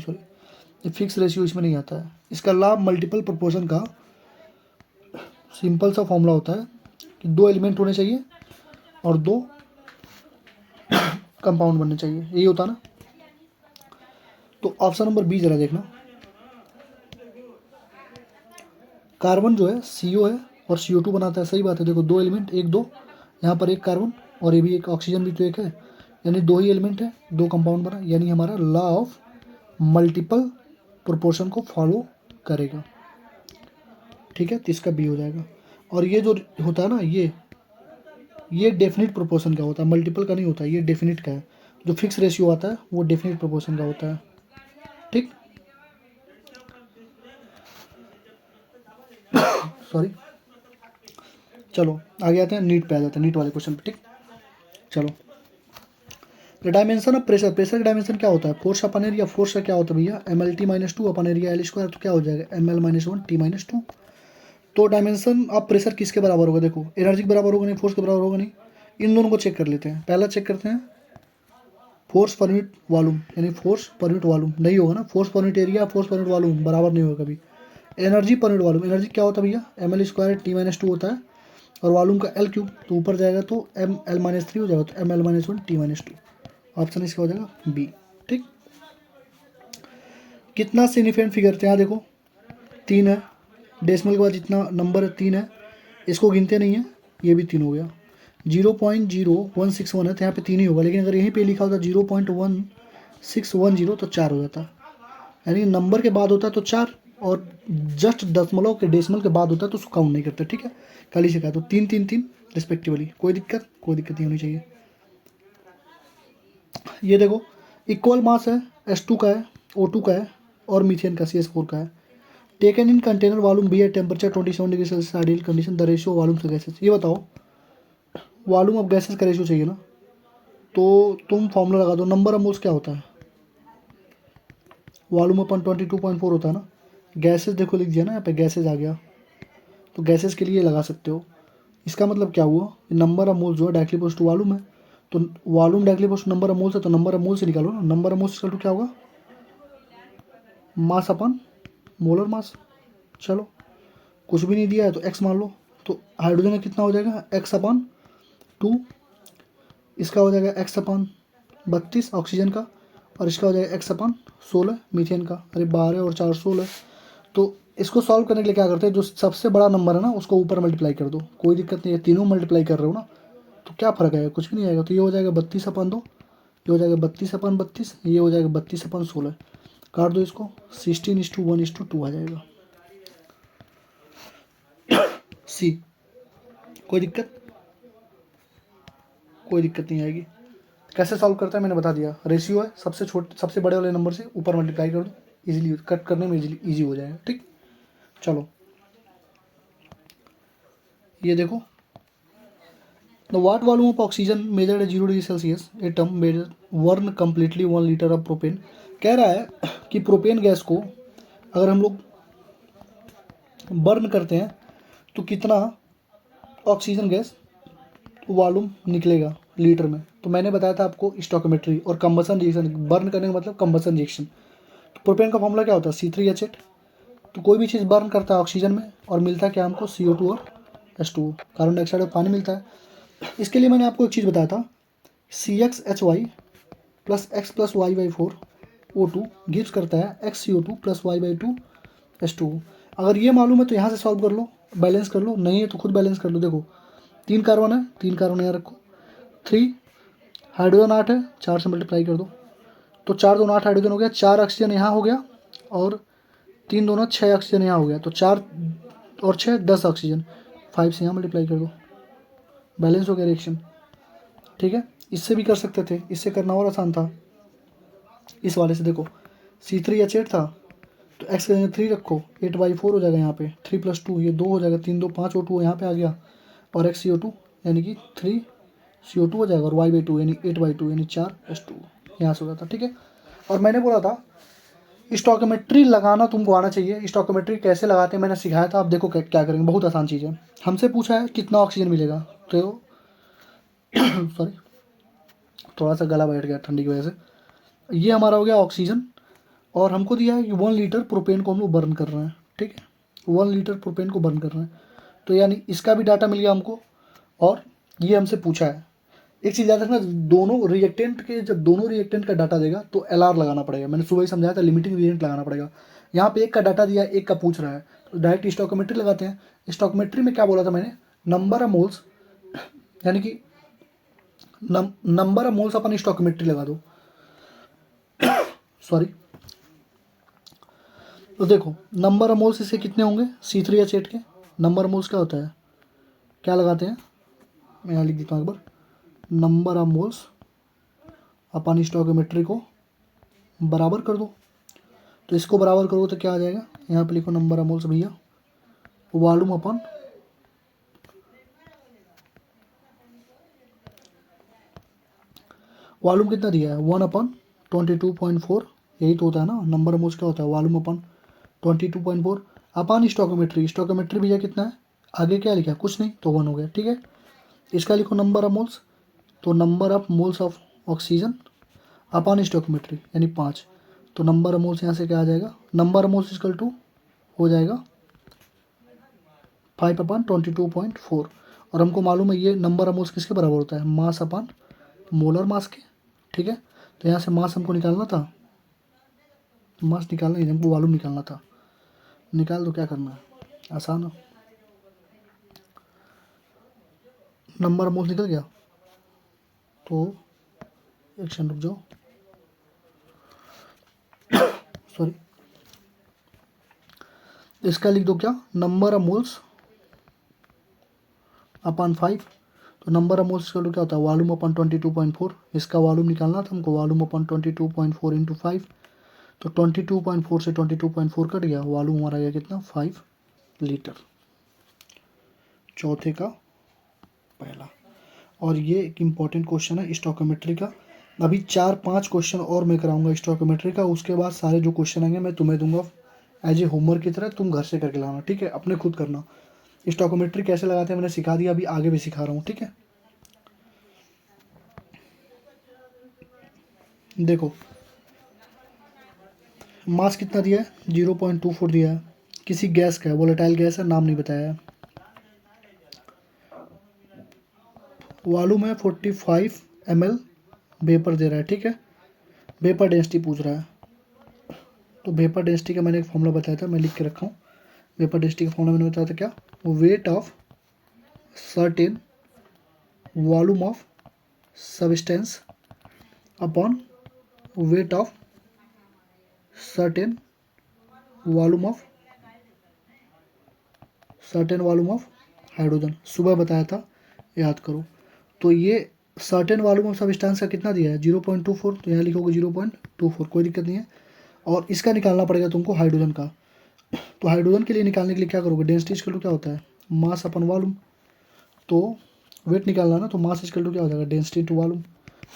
ये फिक्स रेशियो इसमें नहीं आता है। इसका लॉ मल्टीपल प्रोपोर्शन का सिंपल सा फॉर्मूला होता है कि 2 एलिमेंट होने चाहिए और 2 कंपाउंड बनने चाहिए, यही होता ना। तो ऑप्शन नंबर बी जरा देखना, कार्बन जो है CO है और CO2 बनाता है, सही बात है। देखो 2 एलिमेंट, 1 2, यहाँ पर 1 कार्बन और ये भी 1 ऑक्सीजन भी तो 1 है, यानी 2 ही एलिमेंट है, 2 कंपाउंड बना, यानी हमारा लॉ ऑफ मल्टीपल प्रोपोर्शन को फॉलो करेगा। ठीक है, तो इसका बी हो जाएगा। और ये जो होता है ना, ये डेफिनिट प्रोपोर्शन का होता है, मल्टीपल का नहीं होता है, ये डेफिनिट का है। जो फिक्स रेशियो आता है वो डेफिनिट प्रोपोर्शन का होता है। ठीक, सॉरी, चलो आगे आते हैं, नीट पे आ जाते हैं, नीट वाले क्वेश्चन पे। ठीक, चलो, the dimension of pressure, pressure का डायमेंशन क्या होता है? फोर्स अपन एरिया, फोर्स का क्या होता है भैया? M L T minus two अपन एरिया एल स्क्वायर, तो क्या हो जाएगा? M L minus one T minus two. तो डायमेंशन ऑफ प्रेशर किसके बराबर होगा? देखो, एनर्जी के बराबर होगा नहीं, फोर्स के बराबर होगा नहीं। इन दोनों को चेक कर लेते हैं। पहला चेक करते हैं फोर्स पर यूनिट वॉल्यूम, यानी फोर्स पर यूनिट वॉल्यूम नहीं होगा ना, force per unit area, force per unit volume बराबर नहीं होगा कभी। Energy per unit volume, energy क्या होता है भैया? M L square T minus two होता है, और वॉल्यूम का एल क्यूब, तो ऊपर जाएगा तो एम एल माइनस थ्री हो जाएगा, तो M L minus one T minus two. Option इसका हो जाएगा बी। ठीक, कितना सिग्निफिकेंट फिगर थे? यहाँ देखो, तीन है, डेसिमल के बाद जितना नंबर है तीन है, इसको गिनते नहीं है, ये भी तीन हो गया। 0.0161 है, तो यहाँ पे तीन ही होगा, लेकिन अगर यहीं पे लिखा होता 0.1610 तो चार हो जाता। यानी नंबर के बाद होता है तो चार, और जस्ट दशमलव के डेसिमल के बाद होता है तो उसको काउंट नहीं करते। ठीक है, कल ही से कहा, तो तीन तीन तीन रिस्पेक्टिवली, कोई दिक्कत नहीं होनी चाहिए। ये देखो, इक्वल मास है, S2 का है, O2 का है, और मीथेन का CS4 का है। Taken in container volume b at temperature 27 degree Celsius ideal condition, the ratio volume से गैसेस। ये बताओ, वॉल्यूम ऑफ गैसेस का रेशियो चाहिए ना, तो तुम फॉर्मूला लगा दो। नंबर ऑफ मोल्स क्या होता है? वॉल्यूम अपन 22.4 होता है ना। गैसेस देखो, लिख दिया ना यहाँ पे, गैसेस आ गया, तो गैसेस के लिए लगा सकते हो। इसका मतलब क्या हुआ? नंबर ऑफ मोल्स जो है डायरेक्टली पोस्ट टू वॉल्यूम है, तो volume directly post number of moles है, तो नंबर ऑफ मोल्स से निकालो ना। Number of moles equal to क्या होगा? मास अपन मोलर मास। चलो, कुछ भी नहीं दिया है तो एक्स मान लो, तो हाइड्रोजन का कितना हो जाएगा? एक्स अपन टू, इसका हो जाएगा एक्स अपन 32 ऑक्सीजन का, और इसका हो जाएगा एक्स अपन 16 मीथेन का। अरे 12 और 4 16। तो इसको सॉल्व करने के लिए क्या करते हैं, जो सबसे बड़ा नंबर है ना उसको ऊपर मल्टीप्लाई कर दो, कोई दिक्कत नहीं है, तीनों मल्टीप्लाई कर रहे हो ना, तो क्या फ़र्क आएगा? कुछ भी नहीं आएगा। तो ये हो जाएगा 32 अपन 2, ये हो जाएगा 32 अपन 32, ये हो जाएगा 32 अपन 16। काट दो इसको, 16:1:2 आ जाएगा। सी, कोई दिक्कत नहीं आएगी। कैसे सॉल्व करता है मैंने बता दिया। रेशियो है, सबसे बड़े वाले नंबर से ऊपर मल्टीप्लाई कर दो, इजीली कट करने में इजी हो जाएगा। ठीक, चलो ये देखो, the what volume of oxygen measured at 0 degree Celsius atom measure burn completely 1 litre of propane. कह रहा है कि प्रोपेन गैस को अगर हम लोग बर्न करते हैं तो कितना ऑक्सीजन गैस वॉल्यूम निकलेगा लीटर में। तो मैंने बताया था आपको स्टोइकोमेट्री और कंबसन रिएक्शन, बर्न करने का मतलब कंबसन रिएक्शन। तो प्रोपेन का फॉर्मूला क्या होता है? C3H8। तो कोई भी चीज़ बर्न करता है ऑक्सीजन में, और मिलता है क्या हमको? CO2 और H2O, कार्बन डाइऑक्साइड और पानी मिलता है। इसके लिए मैंने आपको एक चीज़ बताया था, CXHY plus x plus Y/4 O2 gives करता है XCO2 प्लस Y/2 H2O। अगर ये मालूम है तो यहाँ से सॉल्व कर लो, बैलेंस कर लो, नहीं है तो खुद बैलेंस कर लो। देखो, 3 कार्बन है, 3 कार्बन यहाँ रखो, 3 हाइड्रोजन 8 है, 4 से मल्टीप्लाई कर दो, तो 4 2 8 हाइड्रोजन हो गया, 4 ऑक्सीजन यहाँ हो गया, और 3 2 6 ऑक्सीजन यहाँ हो गया, तो 4 और 6 10 ऑक्सीजन, 5 से यहाँ मल्टीप्लाई कर दो, बैलेंस हो गया रिएक्शन। ठीक है, इससे भी कर सकते थे, इससे करना और आसान था। इस वाले से देखो, C3H8 था, तो एक्स का 3 रखो, 8/4 हो जाएगा यहाँ पे, 3 + 2 ये 2 हो जाएगा, 3 2 5 O2 यहाँ पे आ गया, और XCO2 यानी कि 3 CO2 हो जाएगा, और Y/2 यानी 8/2 यानी 4 H2 यहाँ से हो जाता। ठीक है, और मैंने बोला था स्टोइकोमेट्री लगाना तुमको आना चाहिए। स्टोइकोमेट्री कैसे लगाते हैं मैंने सिखाया था। आप देखो क्या करेंगे, बहुत आसान चीज़ है। हमसे पूछा है कितना ऑक्सीजन मिलेगा, तो सॉरी थोड़ा सा गला बैठ गया ठंडी की वजह से। ये हमारा हो गया ऑक्सीजन, और हमको दिया है कि 1 लीटर प्रोपेन को हम लोग बर्न कर रहे हैं। ठीक है, 1 लीटर प्रोपेन को बर्न कर रहे हैं, तो यानी इसका भी डाटा मिल गया हमको, और ये हमसे पूछा है। एक चीज़ याद रखना, जब दोनों रिएक्टेंट का डाटा देगा तो LR लगाना पड़ेगा। मैंने सुबह ही समझाया था, लिमिटिंग रिएक्टेंट लगाना पड़ेगा। यहाँ पे एक का डाटा दिया, एक का पूछ रहा है, तो डायरेक्ट स्टोइकोमेट्री लगाते हैं। स्टोइकोमेट्री में क्या बोला था मैंने? नंबर ऑफ मोल्स, यानी कि नंबर ऑफ मोल्स अपन स्टोइकोमेट्री लगा दो, सॉरी। तो देखो, नंबर ऑफ मोल्स इसके कितने होंगे? C3H8 के नंबर ऑफ मोल्स क्या होता है? क्या लगाते हैं, मैं यहाँ लिख देता हूँ एक बार, नंबर ऑफ मोल्स अपन स्टोइकोमेट्री को बराबर कर दो। तो इसको बराबर करो तो क्या आ जाएगा, यहाँ पे लिखो नंबर ऑफ मोल्स भैया वॉल्यूम अपन वॉल्यूम कितना दिया है 1/22.4, यही तो होता है ना नंबर ऑफ मोल्स क्या होता है वॉल्यूम अपन 22.4 अपन स्टोइकोमेट्री। स्टोइकोमेट्री भैया कितना है, आगे क्या लिखा है कुछ नहीं तो 1 हो गया, ठीक है। इसका लिखो नंबर ऑफ मोल्स, तो number of moles of oxygen upon stoichiometry यानी 5, तो नंबर ऑफ मोल्स यहाँ से क्या आ जाएगा, number of moles equal to हो जाएगा 5/22.4। और हमको मालूम है ये नंबर ऑफ मोल्स किसके बराबर होता है, मास अपन मोलर मास के, ठीक है। तो यहाँ से मास हमको निकालना था, मास निकालना ही हमको वॉल्यूम निकालना था, निकाल दो, क्या करना है आसान है। नंबर ऑफ मोल्स निकल गया, तो एक सेकंड रुक जाओ, सॉरी, इसका लिख दो क्या, नंबर ऑफ मोल्स अपन 5, तो नंबर ऑफ मोल्स क्या होता है वॉल्यूम अपन 22.4, इसका वॉल्यूम निकालना था हमको, वॉल्यूम अपन 22.4 इंटू 5, तो 22.4 से 22.4 कट गया, वॉल्यूम हमारा गया कितना 5 लीटर। चौथे का पहला। और ये एक इम्पॉर्टेंट क्वेश्चन है स्टोइकोमेट्री का। अभी 4-5 क्वेश्चन और मैं कराऊंगा स्टोइकोमेट्री का, उसके बाद सारे जो क्वेश्चन आएंगे मैं तुम्हें दूंगा एज ए होमवर्क की तरह, तुम घर से करके लाना, ठीक है, अपने खुद करना। स्टोइकोमेट्री कैसे लगाते हैं मैंने सिखा दिया, अभी आगे भी सिखा रहा हूँ, ठीक है। देखो मास कितना दिया है 0.24 दिया है, किसी गैस का है, वोलेटाइल गैस है, नाम नहीं बताया है। वॉल्यूम है 45 ml, वेपर दे रहा है, ठीक है। वेपर डेंसिटी पूछ रहा है, तो वेपर डेंसिटी का मैंने एक फॉर्मूला बताया था, मैं लिख के रखा हूँ। वेपर डेंसिटी का फॉर्मूला मैंने बताया था क्या, weight of certain volume of substance upon weight of certain volume of hydrogen. सुबह बताया था, याद करो। तो ये सर्टेन वॉल्यूम ऑफ सब्सटेंस का कितना दिया है 0.24, तो यहाँ लिखोगे 0.24, कोई दिक्कत नहीं है। और इसका निकालना पड़ेगा तुमको हाइड्रोजन का, तो हाइड्रोजन के लिए निकालने के लिए क्या करोगे, डेंसिटी इक्वल टू क्या होता है मास अपन वॉल्यूम, तो वेट निकालना ना, तो मास इक्वल टू क्या हो जाएगा डेंसिटी टू वॉल्यूम।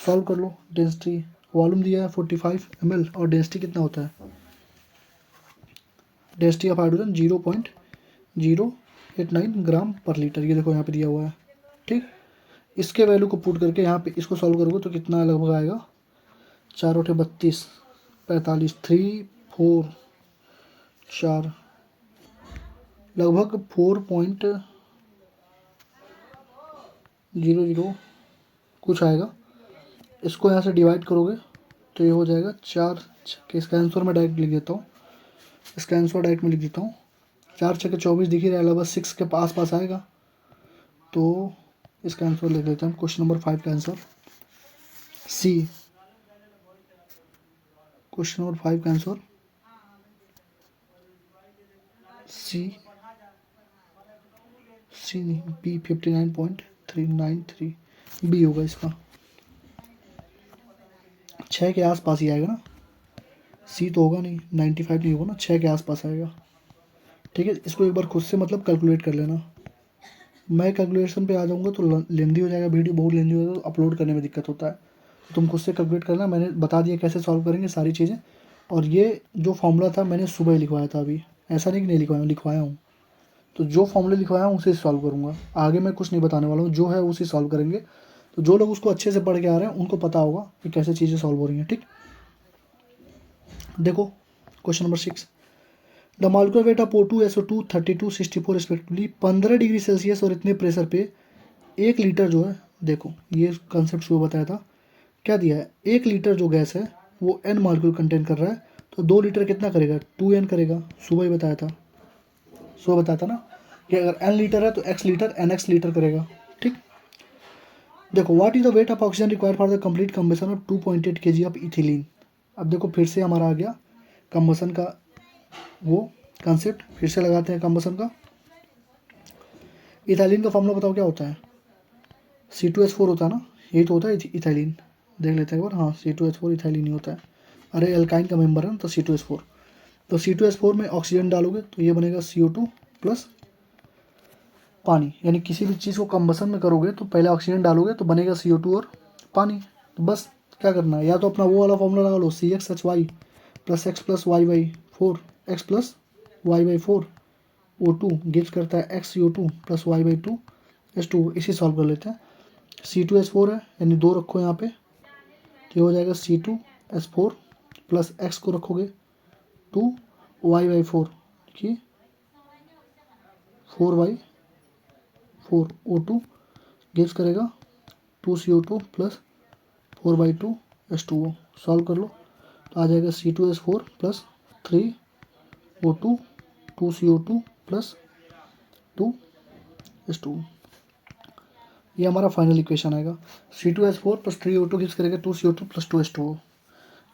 सॉल्व कर लो, डेंसिटी वॉल्यूम दिया है 45 ml और डेंसिटी कितना होता है, डेंसिटी ऑफ हाइड्रोजन 0.089 ग्राम पर लीटर, ये देखो यहाँ पे दिया हुआ है, ठीक। इसके वैल्यू को पुट करके यहाँ पे इसको सॉल्व करोगे तो कितना लगभग आएगा, 4×32 45 3 4 4 लगभग 4.00 कुछ आएगा। इसको यहाँ से डिवाइड करोगे तो ये हो जाएगा 4, इसका आंसर मैं डायरेक्ट लिख देता हूँ, इसका आंसर डायरेक्ट में लिख देता हूँ, 4×6 = 24 दिख ही रहा है, लगभग 6 के पास आएगा। तो इसका आंसर लिख देते हैं क्वेश्चन नंबर 5 का आंसर सी, क्वेश्चन नंबर 5 का आंसर सी नहीं बी 59.393 बी होगा इसका, 6 के आसपास ही आएगा ना, सी तो होगा नहीं, 95 नहीं होगा ना, 6 के आसपास आएगा, ठीक है। इसको एक बार खुद से मतलब कैलकुलेट कर लेना, मैं कैलकुलेशन पे आ जाऊँगा तो लेंदी हो जाएगा, वीडियो बहुत लेंदी हो जाएगा, तो अपलोड करने में दिक्कत होता है, तो तुम खुद से कैलकुलेट करना, मैंने बता दिया कैसे सॉल्व करेंगे सारी चीज़ें। और ये जो फॉर्मूला था मैंने सुबह ही लिखवाया था, अभी ऐसा नहीं कि नहीं लिखवाया हूँ, तो जो फॉर्मूले लिखवाया हूँ उसे सॉल्व करूँगा, आगे मैं कुछ नहीं बताने वाला हूँ, जो है उसे सॉल्व करेंगे। तो जो लोग उसको अच्छे से पढ़ के आ रहे हैं उनको पता होगा कि कैसे चीज़ें सॉल्व हो रही हैं, ठीक। देखो question number 6, the molecular weight of O2 SO2 32 64 respectively 15 degree Celsius और इतने प्रेशर पे 1 लीटर जो है, देखो ये कंसेप्ट सुबह बताया था, क्या दिया है 1 लीटर जो गैस है वो n मॉलिक्यूल कंटेन कर रहा है, तो 2 लीटर कितना करेगा 2n करेगा, सुबह ही बताया था, सुबह बताया था ना कि अगर n लीटर है तो x लीटर nx लीटर करेगा, ठीक। देखो what is the weight of oxygen required for the complete combustion of 2.8 kg of ethylene. अब देखो फिर से हमारा आ गया कम्बसन का वो कंसेप्ट, फिर से लगाते हैं कम्बसन का। इथाइलिन का फॉर्मूला बताओ क्या होता है? C2H4 होता है ना, यही तो होता है इथाइलिन। देख लेते हैं एक बार। हाँ, C2H4 इथाइलिन ही होता है। अरे एल्काइन का मेंबर है ना, तो C2H4। तो C2H4 में ऑक्सीजन डालोगे तो ये बनेगा CO2 प्लस पानी, यानी किसी भी चीज़ को कंबसन में करोगे तो पहले ऑक्सीजन डालोगे तो बनेगा CO2 और पानी। तो बस क्या करना है, या तो अपना वो वाला फॉर्मूला लगा लो, CXHY plus x plus y by four, x plus y by four O2 gives करता है XCO2 plus y by two H2। इसी सॉल्व कर लेते हैं। C2H4 है, यानी 2 रखो यहाँ पे, तो ये हो जाएगा C2H4 प्लस एक्स को रखोगे 2 वाई बाई फोर, देखिए 4/4 O2 गिव्स करेगा 2CO2 प्लस 4/2 H2O। सॉल्व कर लो तो आ जाएगा C2H4 plus 3O2 2CO2 plus 2 H2O। ये हमारा फाइनल इक्वेशन आएगा। C2H4 प्लस 3O2 गिव्स करेगा 2CO2 प्लस 2 H2O।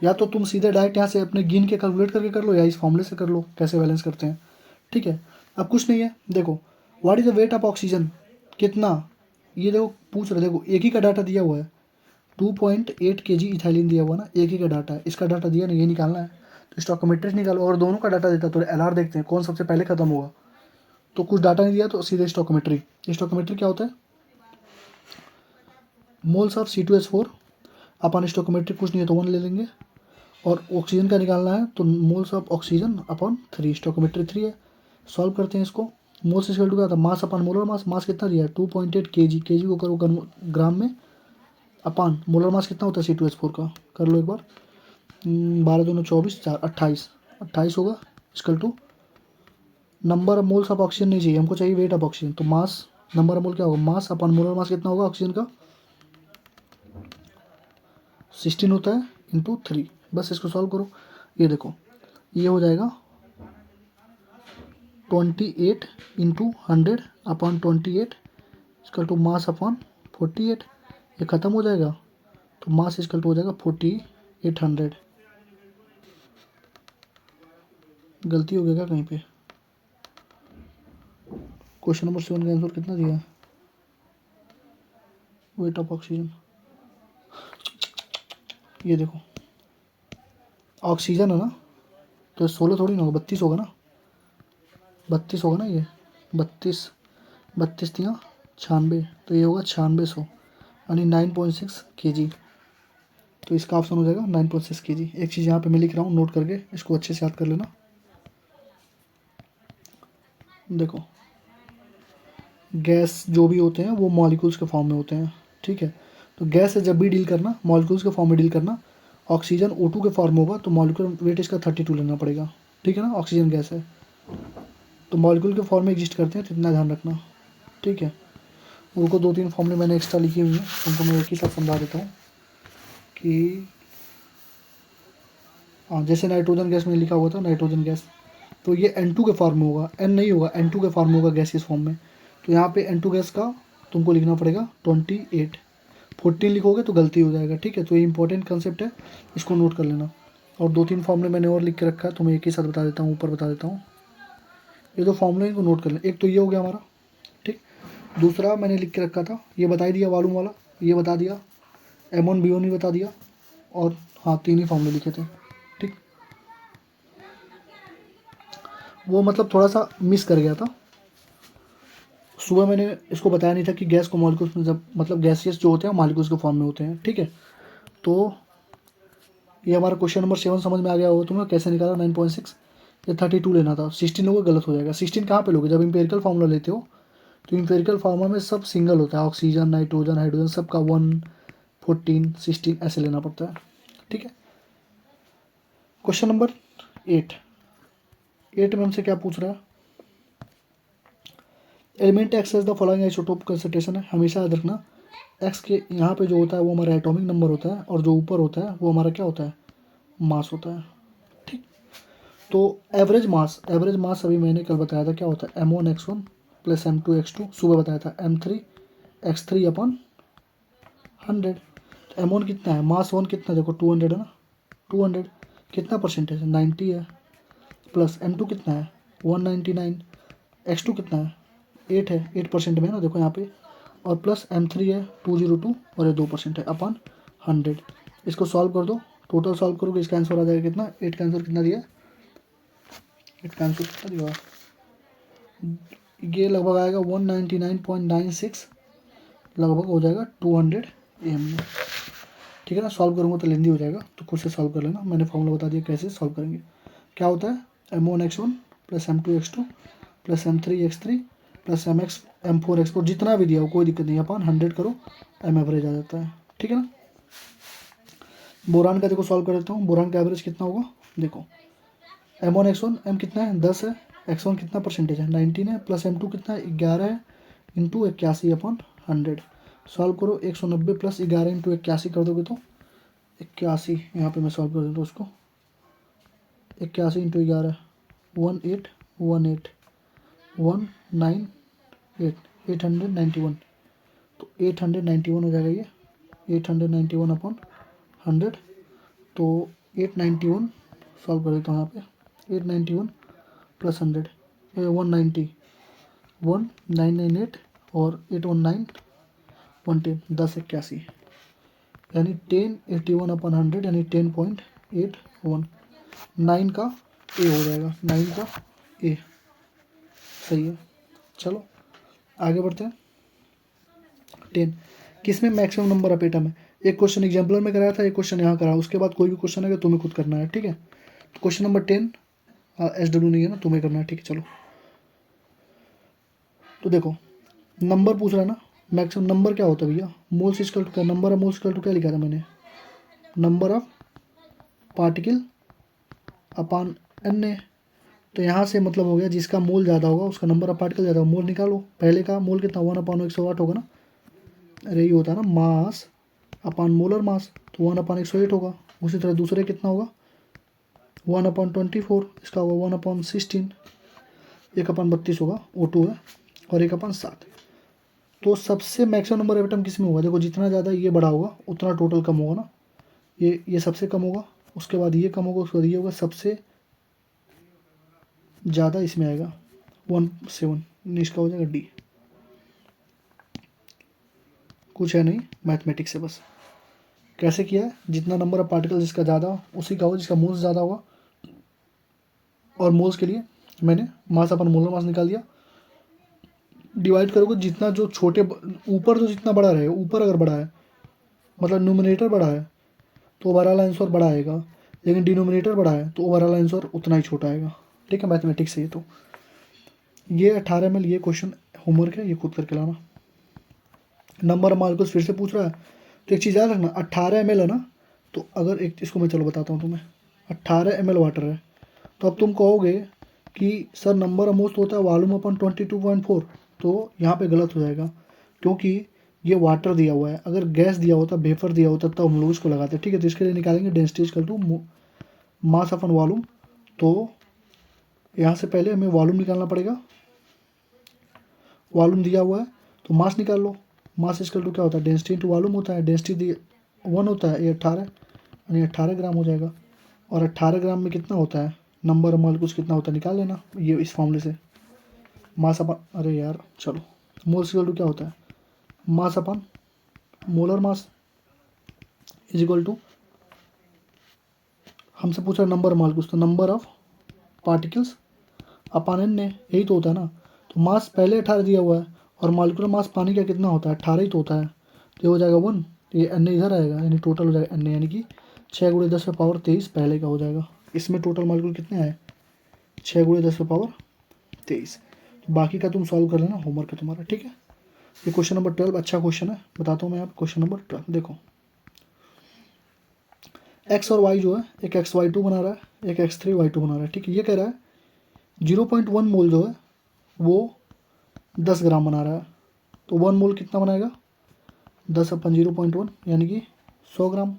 या तो तुम सीधे डायरेक्ट यहाँ से अपने गिन के कैलकुलेट करके कर लो, या इस फॉर्मूले से कर लो कैसे बैलेंस करते हैं। ठीक है, अब कुछ नहीं है। देखो what is the weight of oxygen, कितना, ये देखो पूछ रहे, देखो एक ही का डाटा दिया हुआ है, 2.8 kg इथाइलिन दिया हुआ ना, एक ही का डाटा है, इसका डाटा दिया नहीं, ये निकालना है। तो स्टोइकोमेट्रिक निकालो, अगर दोनों का डाटा देता तो LR देखते हैं कौन सबसे पहले खत्म होगा। तो कुछ डाटा नहीं दिया तो सीधे स्टोइकोमेट्रिक। स्टोइकोमेट्रिक क्या होता है, moles of C2H4 upon stoichiometric कुछ नहीं है तो 1 ले लेंगे, और ऑक्सीजन का निकालना है तो moles of oxygen upon 3, stoichiometric 3 है। सॉल्व करते हैं इसको। मोल्स इक्वल टू क्या था, मास अपॉन मोलर मास, मास कितना दिया है 2.8 kg, kg को करो ग्राम में, अपान मोलर मास कितना होता है C2H4 का, कर लो एक बार। 12 दूनी 24, 4 28, 28 होगा equal to number of moles of oxygen नहीं चाहिए हमको, चाहिए वेट ऑफ ऑक्सीजन। तो मास नंबर ऑफ मोल क्या होगा, मास अपॉन मोलर मास कितना होगा ऑक्सीजन का 16 होता है इंटू 3। बस इसको सॉल्व करो, ये देखो ये हो जाएगा 28 into 100 upon 28 equal to mass upon 48। ये ख़त्म हो जाएगा तो मास इक्वल टू हो जाएगा 4800। गलती हो गई क्या कहीं पे? क्वेश्चन नंबर 7 का आंसर कितना दिया है, वेट ऑफ ऑक्सीजन, ये देखो ऑक्सीजन है ना, तो 16 थोड़ी ना होगा, 32 होगा ना, 32 होगा ना, ये 32, 32 दिया 96, तो ये होगा 9600, यानी 9.6 kg। तो इसका ऑप्शन हो जाएगा 9.6 kg। एक चीज़ यहाँ पे मैं लिख रहा हूँ, नोट करके इसको अच्छे से याद कर लेना। देखो गैस जो भी होते हैं वो मॉलिक्यूल्स के फॉर्म में होते हैं, ठीक है। तो गैस से जब भी डील करना, मॉलिक्यूल्स के फॉर्म में डील करना, ऑक्सीजन O2 के फॉर्म में होगा तो मॉलिक्यूलर वेट इसका 32 लेना पड़ेगा, ठीक है ना। ऑक्सीजन गैस है तो मॉलिक्यूल के फॉर्म में एग्जिस्ट करते हैं, तो इतना ध्यान रखना, ठीक है। उनको 2-3 फॉर्मूले मैंने एक्स्ट्रा लिखी हुई हैं, उनको मैं एक ही साथ समझा देता हूँ कि हाँ, जैसे नाइट्रोजन गैस में लिखा हुआ था, नाइट्रोजन गैस तो ये N2 के फॉर्म में होगा, N नहीं होगा, N2 के फॉर्म में होगा गैस इस फॉर्म में। तो यहाँ पे N2 गैस का तुमको लिखना पड़ेगा 28, 14 लिखोगे तो गलती हो जाएगा, ठीक है। तो ये इंपॉर्टेंट कंसेप्ट है, इसको नोट कर लेना। और 2-3 फॉर्मूले मैंने और लिख के रखा है, तो मैं एक ही साथ बता देता हूँ, ऊपर बता देता हूँ। ये 2 फॉर्मूले इनको नोट कर लें। एक तो ये हो गया हमारा, ठीक। दूसरा मैंने लिख के रखा था, ये बता ही दिया वॉल्यूम वाला, ये बता दिया, M1 B1 भी बता दिया, और हाँ 3 ही फॉर्मूले लिखे थे, ठीक। वो मतलब थोड़ा सा मिस कर गया था, सुबह मैंने इसको बताया नहीं था कि गैस को मॉलिक्यूल्स में जब मतलब गैसियस जो होते हैं मॉलिक्यूल्स के फॉर्म में होते हैं, ठीक है। तो ये हमारा क्वेश्चन नंबर 7 समझ में आ गया होगा तुम्हें, कैसे निकाला 9.6। ये 32 लेना था, 16 लोगे गलत हो जाएगा। 16 कहाँ पे लोगे, जब इंपेरिकल फार्मूला लेते हो तो इंपेरिकल फार्मूला में सब सिंगल होता है, ऑक्सीजन नाइट्रोजन हाइड्रोजन सबका 1, 14, 16 ऐसे लेना पड़ता है, ठीक है। क्वेश्चन नंबर 8 में हमसे क्या पूछ रहा है, element x as the following isotope concentration है। हमेशा याद रखना एक्स के यहाँ पे जो होता है वो हमारा एटॉमिक नंबर होता है, और जो ऊपर होता है वो हमारा क्या होता है, मास होता है, ठीक। तो एवरेज मास अभी मैंने कल बताया था क्या होता है, M1 x1 plus M2 x2, सुबह बताया था M3 x3 अपॉन 100। तो M1 कितना है, मास 1 कितना, देखो 200 है ना, 200 कितना परसेंटेज है 90 है, प्लस M2 कितना है 199, x2 कितना है 8 है, 8% में है ना, देखो यहाँ पे, और प्लस M3 है 202 और ये 2% है अपन 100। इसको सॉल्व कर दो, टोटल सॉल्व करोगे इसका आंसर आ जाएगा कितना, 8 का आंसर कितना दिया, 8 का आंसर कितना दिया, ये लगभग आएगा 199.96, लगभग हो जाएगा 200 AMU। ठीक है ना, सॉल्व करूँगा तो लेंदी हो जाएगा, तो खुद से सॉल्व कर लेना, मैंने फॉर्मूला बता दिया कैसे सॉल्व करेंगे। क्या होता है M1x1 plus M2x2 plus M3x3 plus M4x4, जितना भी दिया हो कोई दिक्कत नहीं, अपन 100 करो, M एवरेज आ जाता है। ठीक है ना, बोरान का देखो सॉल्व कर देता हूँ, बोरान का एवरेज कितना होगा, देखो M1x1, M कितना है 10 है, x1 कितना परसेंटेज है 19 है, प्लस M2 कितना है 11 है, इंटू 81 अपॉन 100। सॉल्व करो, 190 प्लस 11 इंटू 81 कर दोगे तो 81, यहाँ पे मैं सॉल्व कर देता हूँ उसको, 81 इंटू 11 1818 198 891, तो 891 हो जाएगा ये, 891 अपॉन 100, तो 891 सॉल्व कर देता हूँ यहाँ पे, 891 प्लस 100 190 1998 और 819 110 1081, यानी 1081 अपॉन 100 यानी 10.81, 9 का ए हो जाएगा, 9 का ए, सही है। चलो आगे बढ़ते हैं। 10 किसमें मैक्सिमम नंबर ऑफ एटम है, एक क्वेश्चन एग्जाम्पलर में कराया था, एक क्वेश्चन यहाँ करा, उसके बाद कोई भी क्वेश्चन है तुम्हें खुद करना है। ठीक है, तो क्वेश्चन नंबर 10 SW नहीं है ना, तुम्हें करना है। ठीक है, चलो तो देखो नंबर पूछ रहा है ना, मैक्सिमम नंबर क्या होता है भैया, मोल्स इक्वल टू क्या, number of moles equal to क्या लिखा था मैंने, number of particle upon N. तो यहाँ से मतलब हो गया जिसका मोल ज़्यादा होगा उसका नंबर ऑफ पार्टिकल ज़्यादा होगा, मोल निकालो, पहले का मोल कितना 1/108 होगा ना, अरे ये होता है ना मास अपान मोलर मास, तो 1/108 होगा। उसी तरह दूसरे कितना होगा 1/24, इसका होगा 1/16, 1/32 होगा, O2 है, और 1/7। तो सबसे मैक्सिमम नंबर ऑफ एटम किस में होगा, देखो जितना ज़्यादा ये बड़ा होगा उतना टोटल कम होगा ना, ये सबसे कम होगा, उसके बाद ये कम होगा, उसके बाद ये होगा, सबसे ज़्यादा इसमें आएगा 17, इसका हो जाएगा डी। कुछ है नहीं, मैथमेटिक्स से बस कैसे किया है, जितना नंबर ऑफ पार्टिकल जिसका ज़्यादा उसी का होगा जिसका मोल्स ज़्यादा होगा, और मोल्स के लिए मैंने मास अपन मोलर मास निकाल दिया, डिवाइड करोगे जितना जो छोटे ऊपर जो जितना बड़ा रहे, ऊपर अगर बड़ा है मतलब न्यूमरेटर बड़ा है तो ओवरऑल आंसर बड़ा आएगा, लेकिन डिनोमिनेटर बड़ा है तो ओवरऑल आंसर उतना ही छोटा आएगा। ठीक है, मैथमेटिक्स से तो ये 18 ml ये क्वेश्चन होमवर्क है, ये खुद करके लाना। नंबर ऑफ मॉलिक्यूल्स फिर से पूछ रहा है, तो एक चीज़ याद रखना 18 ml है ना, तो अगर एक इसको मैं चलो बताता हूँ तुम्हें, 18 ml वाटर है, तो अब तुम कहोगे कि सर नंबर ऑफ मोल्स होता है वॉल्यूम अपन 22.4, तो यहाँ पे गलत हो जाएगा, क्योंकि ये वाटर दिया हुआ है, अगर गैस दिया होता वेपर दिया होता तब हम लोग इसको लगाते। ठीक है, तो इसके लिए निकालेंगे density equal to mass upon volume, तो यहाँ से पहले हमें वॉल्यूम निकालना पड़ेगा, वॉल्यूम दिया हुआ है तो मास निकाल लो, मास इक्वल टू क्या होता है डेंसिटी इंटू वॉल्यूम होता है, डेंसिटी 1 होता है, ये 18 यानी 18 ग्राम हो जाएगा, और 18 ग्राम में कितना होता है नंबर ऑफ मॉलिक्यूल्स कितना होता है निकाल लेना, ये इस फॉर्मूले से मास अपन, अरे यार चलो, मोल्स इक्वल टू क्या होता है mass upon molar mass is equal to, हमसे पूछा नंबर ऑफ मॉलिक्यूल्स तो नंबर ऑफ पार्टिकल्स अपान एन ने, यही तो होता है ना, तो मास पहले 18 दिया हुआ है और मॉलिक्यूलर मास पानी का कितना होता है 18 ही तो होता है, तो ये हो जाएगा 1, ये एन इधर आएगा यानी टोटल हो जाएगा एन, यानी कि 6 × 10⁻23 पहले का हो जाएगा, इसमें टोटल मॉलिक्यूल कितने आए 6 × 10⁻23, बाकी का तुम सॉल्व कर लेना, होमवर्क है तुम्हारा। ठीक है, ये क्वेश्चन नंबर 12 अच्छा क्वेश्चन है, बताता हूँ मैं यहाँ क्वेश्चन नंबर 12 देखो, एक्स और वाई जो है एक XY2 बना रहा है, एक X3Y2 बना रहा है। ठीक है, ये कह रहा है 0.1 मोल जो है वो 10 ग्राम बना रहा है, तो 1 मोल कितना बनाएगा 10/0.1 यानी कि 100 ग्राम।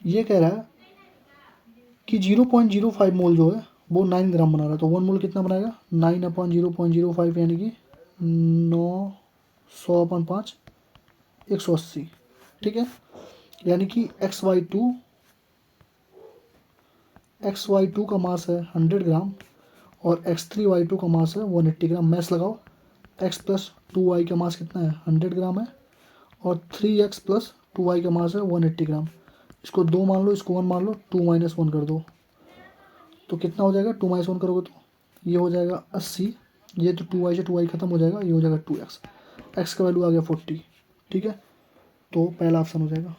ये कह रहा है कि 0.05 मोल जो है वो 9 ग्राम बना रहा है, तो 1 मोल कितना बनाएगा 9/0.05 यानी कि 900/5 180। ठीक है, यानी कि XY2 का मास है 100 ग्राम और X3Y2 का मास है 180 ग्राम। मैथ्स लगाओ, एक्स प्लस 2y का मास कितना है 100 ग्राम है, और 3x प्लस 2y का मास है 180 ग्राम। इसको 2 मान लो, इसको 1 मान लो, 2 माइनस 1 कर दो तो कितना हो जाएगा, 2 माइनस 1 करोगे तो ये हो जाएगा 80। ये तो 2y से 2y खत्म हो जाएगा, ये हो जाएगा 2x। x का वैल्यू आ गया 40। ठीक है, तो पहला ऑप्शन हो जाएगा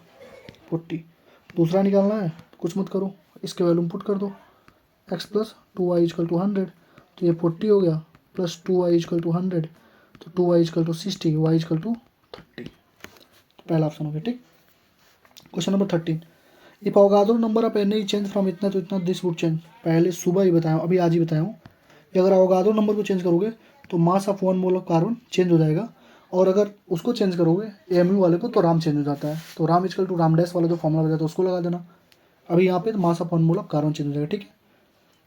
40। दूसरा निकालना है तो कुछ मत करो, इसके वैल्यू पुट कर दो, x plus 2y is equal to 100, तो ये 40 हो गया, प्लस 2y इजकल टू 100, तो 2y is equal to 60, y is equal to 30। तो पहला ऑप्शन हो गया। ठीक, question number 13, if Avogadro number of N change from इतना तो इतना दिस वुड चेंज। पहले सुबह ही बताया, अभी आज ही बताया हूँ कि अगर अवोगाड्रो नंबर को चेंज करोगे तो mass of 1 mole of carbon change हो जाएगा, और अगर उसको चेंज करोगे एमयू वाले को तो राम चेंज हो जाता है। तो राम इजकल टू राम डैश वाला जो फॉर्मूला बताया था उसको लगा देना। अभी यहाँ पे mass of 1 mole of carbon change हो जाएगा। ठीक है,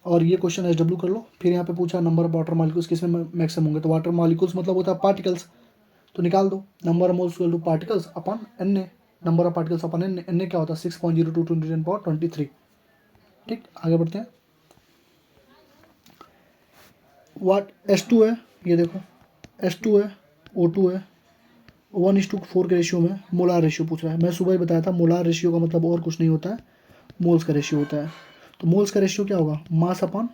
और ये क्वेश्चन SW कर लो। फिर यहाँ पे पूछा नंबर ऑफ वाटर मॉलिक्यूल्स किसमें मैक्सिमम होंगे, तो वाटर मॉलिक्यूल्स मतलब होता है पार्टिकल्स, तो निकाल दो number of moles equal to particles upon N A, number of particles upon N A क्या होता है 6.02 × 10⁻23। ठीक, आगे बढ़ते हैं। वाट H2 है, ये देखो H2 है, O2 है, 1:4 के रेशियो में मोलार रेशियो पूछ रहा है। मैं सुबह ही बताया था मोलार रेशियो का मतलब और कुछ नहीं होता है, मोल्स का रेशियो होता है। तो मोल्स का रेशियो क्या होगा, मास अपन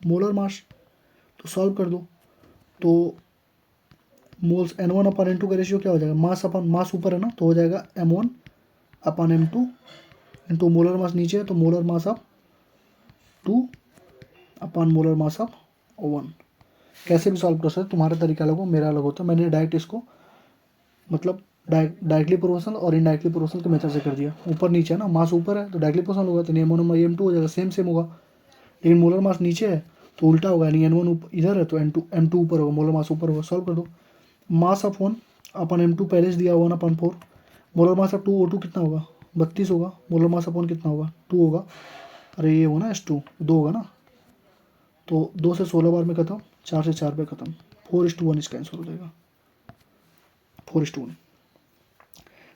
मोलर मास। तो सॉल्व कर दो, तो मोल्स N1 अपन N2 का रेशियो क्या हो जाएगा, मास अपन मास ऊपर है ना, तो हो जाएगा M1 अपन M2 इंटू मोलर मास नीचे है, तो molar mass of 2 upon molar mass of 1। कैसे भी सॉल्व कर सकते, तुम्हारा तरीका अलग हो, मेरा अलग होता है। मैंने डायरेक्ट इसको मतलब डायरेक्टली प्रोपोर्शनल और इनडायरेक्टली प्रोपोर्शनल के मेथड से कर दिया। ऊपर नीचे है ना, मास ऊपर है तो डायरेक्टली प्रोपोर्शनल होगा, तो M1 M2 हो जाएगा, सेम होगा। लेकिन मोलर मास नीचे है तो उल्टा होगा, यानी N1 इधर है तो M2 ऊपर होगा, मोलर मास ऊपर होगा। सॉल्व कर दो, मास ऑफ 1 अपन M2 पहले से दिया 1/4, मोलर मास ऑफ 2 O2 कितना होगा 32 होगा, मोलर मास ऑफ 1 कितना होगा 2 होगा। अरे ये होगा ना H2 2 होगा ना, तो 2 से 16 बार में खत्म, 4 से 4 पे खत्म, 4:1 इसका आंसर हो जाएगा, 4:1।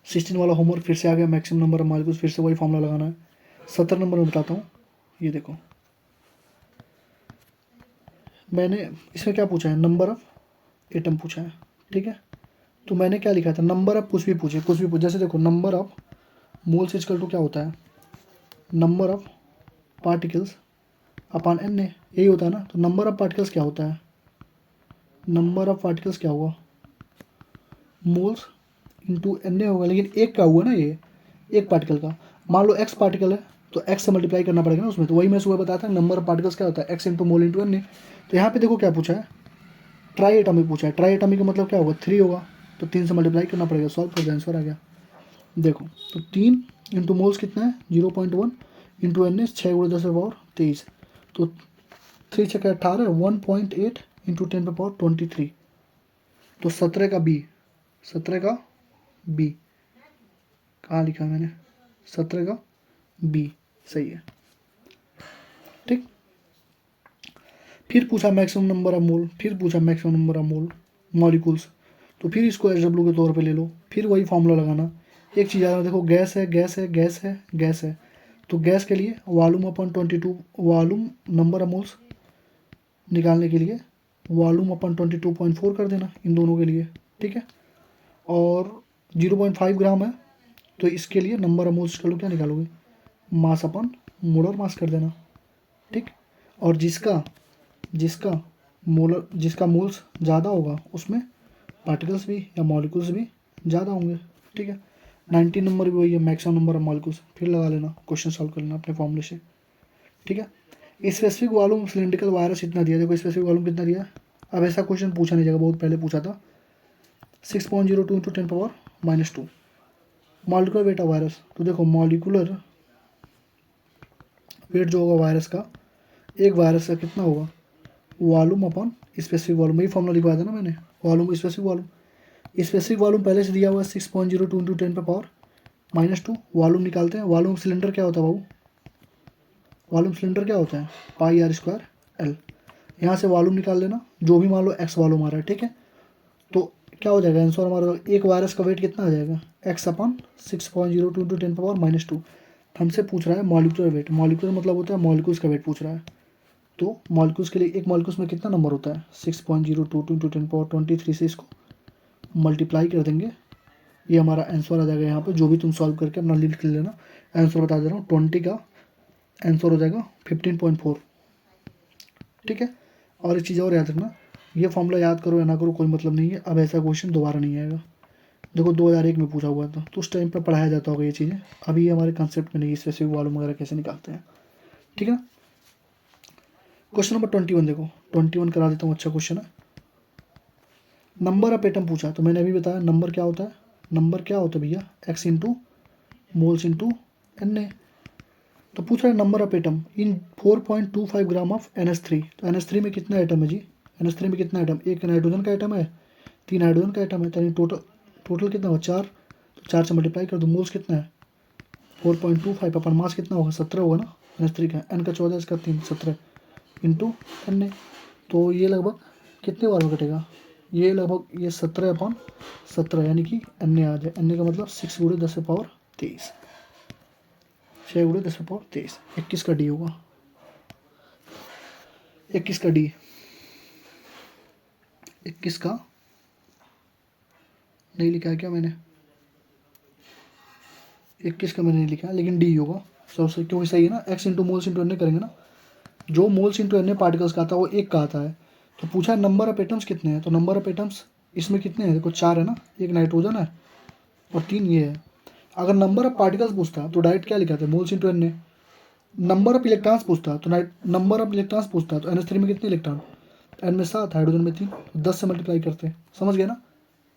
16 वाला होमवर्क फिर से आ गया, मैक्सिमम नंबर ऑफ मॉलिक्यूल्स, फिर से वही फॉर्मूला लगाना है। 17 नंबर में बताता हूँ, ये देखो मैंने इसमें क्या पूछा है, नंबर ऑफ एटम पूछा है। ठीक है, तो मैंने क्या लिखा था, नंबर ऑफ कुछ भी पूछे, जैसे देखो number of moles equal to क्या होता है, number of particles upon N A, यही होता है ना। तो नंबर ऑफ पार्टिकल्स क्या होता है, नंबर ऑफ पार्टिकल्स क्या होगा, मोल्स इंटू एन ए होगा, लेकिन एक का हुआ ना, ये एक पार्टिकल का। मान लो एक्स पार्टिकल है तो एक्स से मल्टीप्लाई करना पड़ेगा ना उसमें, तो वही मैं सुबह बताया था नंबर ऑफ पार्टिकल्स क्या होता है, x into mole into N A. तो यहाँ पे देखो क्या पूछा है, ट्राई एटॉमिक पूछा है। ट्राई एटॉमिक का मतलब क्या होगा, 3 होगा, तो 3 से मल्टीप्लाई करना पड़ेगा। सॉल्व कर, आंसर आ गया। देखो तो 3 इंटू मोल्स कितना है 0.1 इंटू एन ए 6×10⁻23, तो 3 6 18 1.8 इंटू 10⁻23, तो 17 का बी, 17 का बी कहाँ लिखा मैंने, 17 का बी सही है। ठीक, फिर पूछा मैक्सिमम नंबर ऑफ मोल, फिर पूछा maximum number of mole molecules, तो फिर इसको SW के तौर पे ले लो, फिर वही फॉर्मूला लगाना। एक चीज़ याद, देखो गैस है गैस है गैस है गैस है, तो गैस के लिए volume upon 22, volume number of moles निकालने के लिए वॉल्यूम अपन 22.4 कर देना इन दोनों के लिए। ठीक है, और 0.5 ग्राम है तो इसके लिए नंबर ऑफ मोल्स क्या निकालोगे, मास अपन मोलर मास कर देना। ठीक, और जिसका मोल्स ज़्यादा होगा उसमें पार्टिकल्स भी या मॉलिक्यूल्स भी ज़्यादा होंगे। ठीक है, 19 नंबर भी वही है, मैक्सिमम नंबर ऑफ मॉलिक्यूल्स, फिर लगा लेना, क्वेश्चन सॉल्व कर लेना अपने फॉर्मूले से। ठीक है, स्पेसिफिक वॉल्यूम सिलिंड्रिकल वायरस इतना दिया, देखो स्पेसिफिक वॉल्यूम कितना दिया। अब ऐसा क्वेश्चन पूछा नहीं जाएगा, बहुत पहले पूछा था, 6.02 into 10⁻⁻²। Molecular weight of virus, तो देखो मॉलिकुलर वेट जो होगा वायरस का, एक वायरस का कितना होगा, वॉल्यूम अपन स्पेसिफिक वॉल्यूम, यही फॉर्मूला लिखवाया था ना मैंने, volume specific volume. Specific volume पहले से दिया हुआ है 6.02 इंटू 10⁻⁻²। वॉल्यूम निकालते हैं, वॉल्यूम सिलेंडर क्या होता है बाबू, वॉल्यूम सिलेंडर क्या होता है πr²L। यहाँ से वॉल्यूम निकाल लेना, जो भी मान लो एक्स वॉल्यूम आ रहा है। ठीक है, तो क्या हो जाएगा आंसर हमारा, एक वायरस का वेट कितना आ जाएगा, x/6.02 इंटू 10⁻⁻²। हमसे पूछ रहा है मॉलिकुलर वेट, मॉलिकुलर मतलब होता है मॉलिक्यूल्स का वेट पूछ रहा है। तो मॉलिक्यूल्स के लिए एक मॉलिक्यूल्स में कितना नंबर होता है 6.022 इंटू 10 पावर 23 से इसको मल्टीप्लाई कर देंगे, ये हमारा आंसर आ जाएगा। यहाँ पे जो भी तुम सॉल्व करके अपना लिख लेना, आंसर बता दे रहा हूँ। 20 का आंसर हो जाएगा 15.4। ठीक है। और एक चीज़ और याद रखना, ये फॉर्मूला याद करो या ना करो कोई मतलब नहीं है, अब ऐसा क्वेश्चन दोबारा नहीं आएगा। देखो 2001 में पूछा हुआ था तो उस टाइम पर पढ़ाया जाता होगा ये चीज़ें, अभी ये हमारे कंसेप्ट में नहीं, स्पेसिफिक वॉल्यूम वगैरह कैसे निकालते हैं। ठीक है ना। क्वेश्चन नंबर 21 देखो, 21 करा देता हूँ, अच्छा क्वेश्चन है। नंबर ऑफ एटम पूछा, तो मैंने अभी बताया नंबर क्या होता है, नंबर क्या होता है भैया, x into moles into N. तो पूछ रहा है number of atom in 4.25 gram of NH3। तो NH3 में कितना एटम है जी, NH3 में कितना एटम, एक नाइट्रोजन का एटम है, 3 हाइड्रोजन का एटम है, यानी टोटल कितना हुआ 4। तो 4 से मल्टीप्लाई कर दो, मोल्स कितना है 4.25, अपन मास कितना होगा 17 होगा ना NH3 का, एन का 14, इसका 3, 17 इंटू एन। तो ये लगभग कितने बार में कटेगा, ये लगभग ये 17/17, यानी कि एन आ जाए, एन का मतलब 6 × 10⁻23, 6 × 10⁻23, 21 का डी होगा, 21 का डी, 21 का नहीं लिखा है क्या मैंने, 21 का मैंने नहीं लिखा है, लेकिन डी होगा सबसे, क्योंकि सही है ना, x into moles into N करेंगे ना, जो मोल्स इंटू एन पार्टिकल्स का आता है वो एक का आता है। तो पूछा नंबर ऑफ एटम्स कितने हैं, तो नंबर ऑफ एटम्स इसमें कितने हैं, देखो 4 है ना, एक नाइट्रोजन है और 3 ये है। अगर नंबर ऑफ पार्टिकल्स पूछता तो डायरेक्ट क्या लिखा था, moles into N. Number of electrons पूछता तो नंबर ऑफ इलेक्ट्रॉन्स पूछता तो NH3 में कितने इलेक्ट्रॉन, एन में 7, हाइड्रोजन में 3, 10 से मल्टीप्लाई करते हैं, समझ गए ना।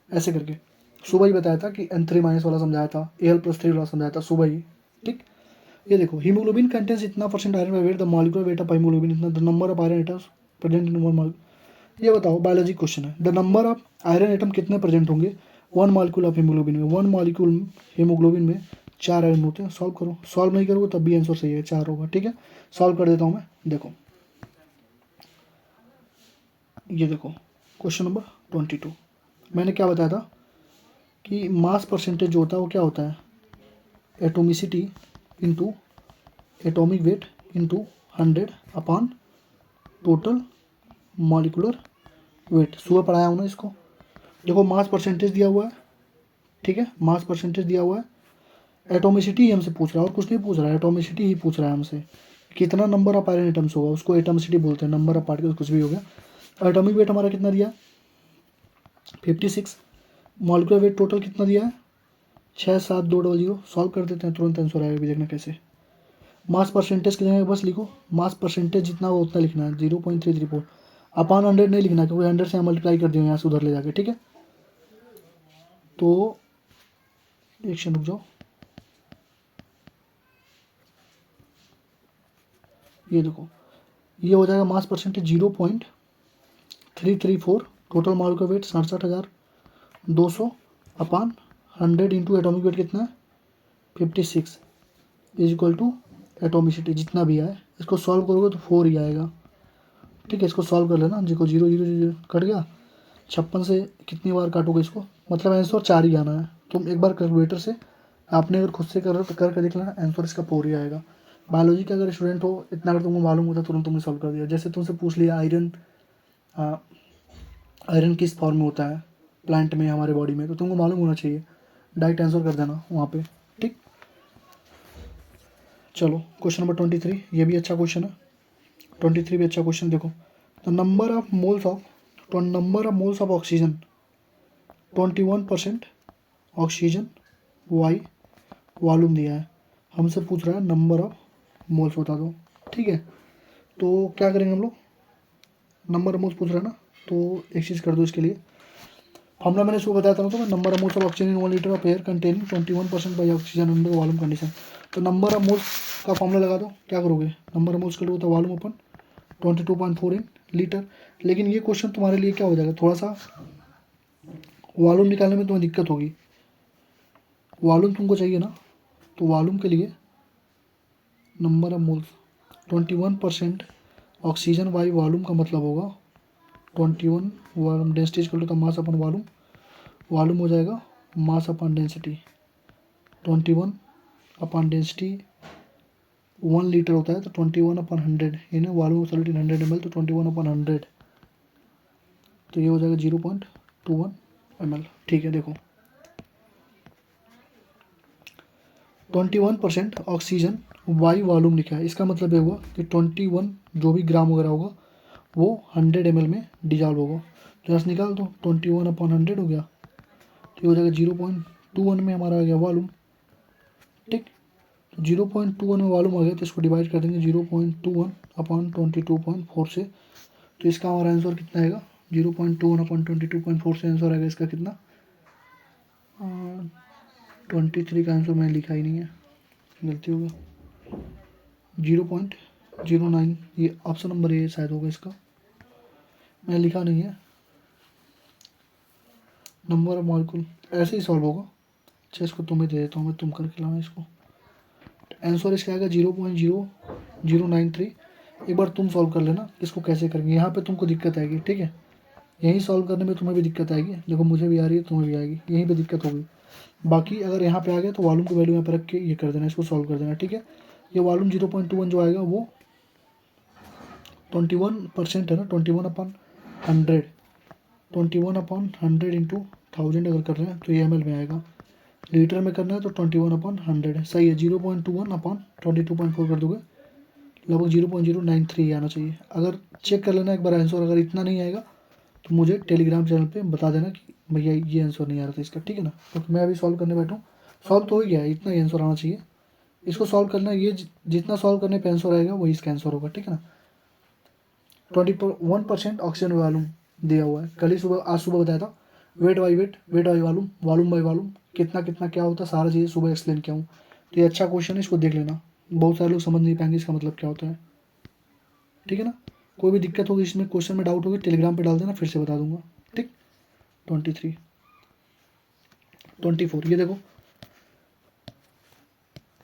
ऐसे करके सुबह ही बताया था कि N3- वाला समझाया था, Al+3 वाला समझाया था सुबह ही। ठीक, ये देखो हीमोग्लोबिन कंटेंस इतना percent iron by weight, the molecular weight of haemoglobin इतना, the number of iron atoms present in one molecule. ये बताओ, बायोलॉजी क्वेश्चन है, the number of iron atom कितने प्रेजेंट होंगे 1 मॉलिक्यूल ऑफ हीमोग्लोबिन में, 1 molecule haemoglobin में 4 iron होते हैं। सॉल्व करो, सॉल्व नहीं करोगे तब भी आंसर सही है, 4 होगा। ठीक है, सॉल्व कर देता हूँ मैं। देखो ये देखो क्वेश्चन नंबर 22, मैंने क्या बताया था कि मास परसेंटेज जो होता है वो क्या होता है, atomicity into atomic weight into 100 upon total molecular weight. सुबह पढ़ाया हूँ ना इसको। देखो मास परसेंटेज दिया हुआ है, ठीक है, मास परसेंटेज दिया हुआ है, एटोमिसिटी ही हमसे पूछ रहा है और कुछ नहीं पूछ रहा है, एटोमिसिटी ही पूछ रहा है हमसे, कितना नंबर ऑफ आयरन एटम्स होगा, उसको एटोमिसिटी बोलते हैं, नंबर ऑफ पार्टिकल्स कुछ भी हो गया। एटॉमिक वेट हमारा कितना दिया 56, मॉलिकुलर वेट टोटल कितना दिया है 67200। सॉल्व कर देते हैं, तुरंत आंसर आएगा, भी देखना कैसे। मास परसेंटेज की जगह बस लिखो मास परसेंटेज जितना हो उतना लिखना है, 0.334 अपॉन 100 नहीं लिखना, क्योंकि 100 से मल्टीप्लाई कर दिए यहाँ से उधर ले जाके। ठीक है, तो एक क्षण रुक जाओ, ये देखो ये हो जाएगा mass percentage 0.334, total molecular weight 67,200 upon 100 into atomic weight कितना है 56 इज इक्वल टू एटोमिसिटी जितना भी आए। इसको सॉल्व करोगे तो 4 ही आएगा। ठीक है, इसको सॉल्व कर लेना, देखो 0 0 0 कट गया, 56 से कितनी बार काटोगे इसको, मतलब आंसर 4 ही आना है। तुम एक बार कैलकुलेटर से आपने अगर खुद से कर कर देख लेना, आंसर इसका 4 ही आएगा। बायोलॉजी का अगर स्टूडेंट हो, इतना अगर तुमको मालूम होता तुरंत तुमने सॉल्व कर दिया। जैसे तुमसे पूछ लिया आयरन, आयरन किस फॉर्म में होता है प्लांट में, हमारे बॉडी में, तो तुमको मालूम होना चाहिए, डायरेक्ट आंसर कर देना वहाँ पे। ठीक, चलो क्वेश्चन नंबर 23, ये भी अच्छा क्वेश्चन है, 23 भी अच्छा क्वेश्चन। देखो the number of moles of oxygen 21%, oxygen by volume दिया है, हमसे पूछ रहा है नंबर ऑफ मोल्स बता दो। ठीक है, तो क्या करेंगे हम लोग, नंबर ऑफ मोल्स पूछ रहा है ना, तो एक चीज़ कर दो इसके लिए। फॉर्मूला मैंने सुबह बताया था ना, तो number of moles of oxygen in 1 litre of air containing 21% by oxygen under volume condition. तो नंबर ऑफ मोल्स का फॉर्मूला लगा दो, क्या करोगे, नंबर ऑफ मोल्स कर लो तो वॉल्यूम अपन 22.4 इन लीटर। लेकिन ये क्वेश्चन तुम्हारे लिए क्या हो जाएगा, थोड़ा सा वॉल्यूम निकालने में तुम्हें दिक्कत होगी, वॉल्यूम तुमको चाहिए ना, तो वॉल्यूम के लिए number of moles 21% oxygen by volume का मतलब होगा 21 volume density equal to mass upon volume, volume हो जाएगा mass upon density 21 upon density 1 litre होता है तो 21/100 यानी volume of solid in 100 ml तो 21/100, तो ये हो जाएगा 0.21 ml। ठीक है, देखो 21% ऑक्सीजन वायु वॉल्यूम लिखा है, इसका मतलब ये हुआ कि 21 जो भी ग्राम वगैरह होगा वो 100 ml में डिजॉल्व होगा। तो यहाँ से निकाल दो, 21/100 हो गया, तो ये हो जाएगा 0.21 में हमारा आ गया वॉल्यूम। ठीक, 0.21 में वॉल्यूम आ गया तो इसको डिवाइड कर देंगे 0.21/22.4 से, तो इसका हमारा आंसर कितना आएगा, 0.21/22.4 से आंसर आएगा इसका कितना, 23 का आंसर मैंने लिखा ही नहीं है, गलती होगा, 0.09, ये ऑप्शन नंबर ए शायद होगा इसका, मैंने लिखा नहीं है। नंबर ऑफ मॉलिक्यूल ऐसे ही सॉल्व होगा। अच्छा, इसको तुम्हें दे देता हूँ मैं, तुम करके लाना इसको। आंसर इसका आएगा 0.0093। एक बार तुम सॉल्व कर लेना इसको कैसे करेंगे, यहाँ पे तुमको दिक्कत आएगी। ठीक है, यहीं सॉल्व करने में तुम्हें भी दिक्कत आएगी, देखो मुझे भी आ रही है, तुम्हें भी आएगी, यहीं पे दिक्कत होगी। बाकी अगर यहाँ पे आ गया तो वॉल्यूम की वैल्यू यहाँ पे रख के ये कर देना, इसको सॉल्व कर देना। ठीक है, ये वॉल्यूम 0.21 जो आएगा वो 21% है ना, 21/100, 21/100 इंटू 1000 अगर कर रहे हैं तो ये ml में आएगा। लीटर में करना है तो 21/100 है, सही है। 0.21/22.4 कर दोगे, लगभग 0.093 आना चाहिए। अगर चेक कर लेना एक बार आंसर, अगर इतना नहीं आएगा तो मुझे टेलीग्राम चैनल पे बता देना कि भैया ये आंसर नहीं आ रहा था इसका। ठीक है ना, तो मैं अभी सॉल्व करने बैठूँ, सॉल्व तो हो गया है, इतना ही आंसर आना चाहिए। इसको सॉल्व करना, ये जितना सॉल्व करने पे आंसर आएगा वही इसका आंसर होगा। ठीक है ना, 21% ऑक्सीजन वॉल्यूम दिया हुआ है, कल ही सुबह, आज सुबह बताया था। Weight by wait, weight by volume, volume by volume, कितना कितना क्या होता है सारा चीज़ सुबह एक्सप्लेन किया हूँ। तो ये अच्छा क्वेश्चन है, इसको देख लेना। बहुत सारे लोग समझ नहीं पाएंगे इसका मतलब क्या होता है। ठीक है ना, कोई भी दिक्कत होगी इसमें, क्वेश्चन में डाउट होगी, टेलीग्राम पे डाल देना, फिर से बता दूंगा। ठीक, 23, 24, ये देखो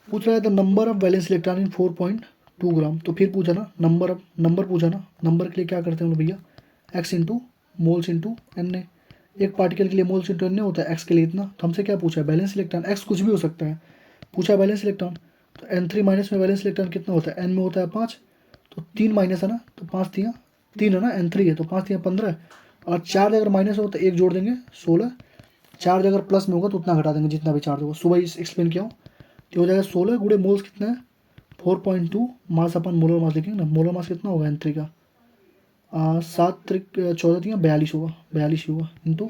पूछ रहा है the number of valence electron in 4.2 ग्राम। तो फिर पूछा ना नंबर पूछा ना, नंबर के लिए क्या करते हैं हम लोग भैया, x into moles into N A. एक पार्टिकल के लिए मोल्स इंटू एन ए होता है, एक्स के लिए इतना। तो हमसे क्या पूछा है, बैलेंस इलेक्ट्रॉन, एक्स कुछ भी हो सकता है, पूछा बैलेंस इलेक्ट्रॉन। तो N3 माइनस में बैलेंस इलेक्ट्रॉन कितना होता है, एन में होता है 5, तो 3 माइनस है ना, तो 5 तियाँ 3 है ना, N3 है तो 5 तियाँ 15, और चार्ज अगर माइनस हो तो 1 जोड़ देंगे 16, चार्ज अगर प्लस में होगा तो उतना घटा देंगे जितना भी चार्ज होगा। सुबह एक्सप्लेन किया हूँ, तो हो जाएगा 16 गुड़े मोल्स कितना है 4.2, मास अपन मोलर मास लिखेंगे ना, मोलर मास कितना होगा N3 का, 7 त्रिक 14 तियाँ 42 होगा, 42 होगा इंटू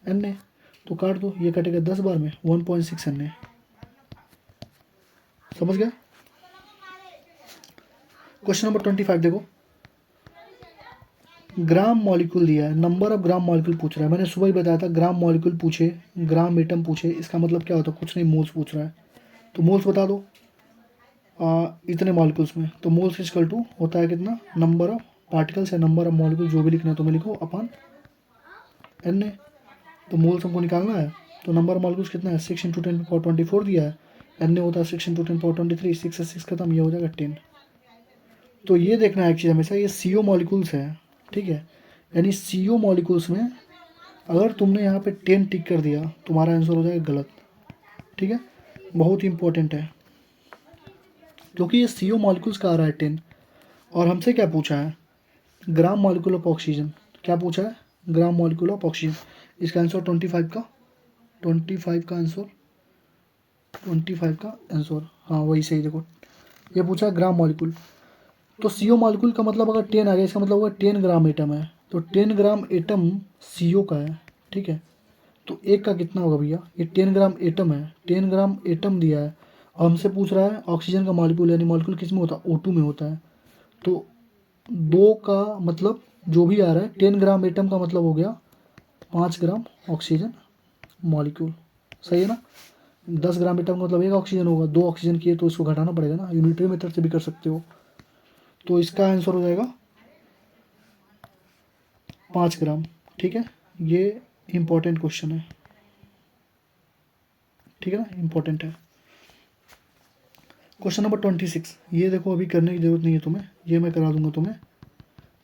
एन ए। तो काट दो, ये कटेगा 10 बार में 1.6 एन ए। समझ गया। क्वेश्चन नंबर 25 देखो, ग्राम मॉलिक्यूल दिया है, नंबर ऑफ ग्राम मॉलिक्यूल पूछ रहा है। मैंने सुबह ही बताया था, ग्राम मॉलिक्यूल पूछे, ग्राम एटम पूछे, इसका मतलब क्या होता है, कुछ नहीं, मोल्स पूछ रहा है। तो मोल्स बता दो इतने मॉलिक्यूल्स में, तो मोल्स इक्वल टू होता है कितना, नंबर ऑफ पार्टिकल्स या नंबर ऑफ मॉलिक्यूल जो भी लिखना है तुम्हें लिखो अपॉन एन ए। तो मोल्स हमको निकालना है, तो नंबर ऑफ मॉलिक्यूल्स कितना है, 6 इंटू 10⁻24 दिया है, एन ए होता है 6 इंटू 10⁻23, 6 से 6 खत्म, ये हो जाएगा 10। तो ये देखना है एक चीज़ हमेशा, ये CO मॉलिक्यूल्स है। ठीक है, यानी CO मॉलिक्यूल्स में अगर तुमने यहाँ पे 10 टिक कर दिया तुम्हारा आंसर हो जाएगा गलत। ठीक है, बहुत ही इंपॉर्टेंट है, क्योंकि ये CO मॉलिक्यूल्स का आ रहा है 10, और हमसे क्या पूछा है, ग्राम मॉलिक्यूल ऑफ ऑक्सीजन। क्या पूछा है, ग्राम मॉलिक्यूल ऑफ ऑक्सीजन। इसका आंसर 25 का, 25 का आंसर, 25 का आंसर, हाँ वही सही। देखो ये पूछा है ग्राम मॉलिक्यूल, तो CO मॉलिक्यूल का मतलब अगर 10 आ गया, इसका मतलब होगा 10 ग्राम एटम है, तो 10 ग्राम एटम CO का है। ठीक है, तो एक का कितना होगा भैया, ये 10 ग्राम एटम है, 10 ग्राम एटम दिया है, और हमसे पूछ रहा है ऑक्सीजन का मॉलिक्यूल, यानी मॉलिक्यूल किस में होता है, O2 में होता है। तो 2 का मतलब जो भी आ रहा है, 10 ग्राम एटम का मतलब हो गया 5 ग्राम ऑक्सीजन मॉलिक्यूल, सही है ना। 10 ग्राम एटम का मतलब 1 ऑक्सीजन होगा, 2 ऑक्सीजन किए तो इसको घटाना पड़ेगा ना, यूनिटरी मेथड से भी कर सकते हो। तो इसका आंसर हो जाएगा 5 ग्राम। ठीक है, ये इम्पोर्टेंट क्वेश्चन है। ठीक है ना, इम्पोर्टेंट है। क्वेश्चन नंबर 26, ये देखो अभी करने की ज़रूरत नहीं है तुम्हें, ये मैं करा दूंगा तुम्हें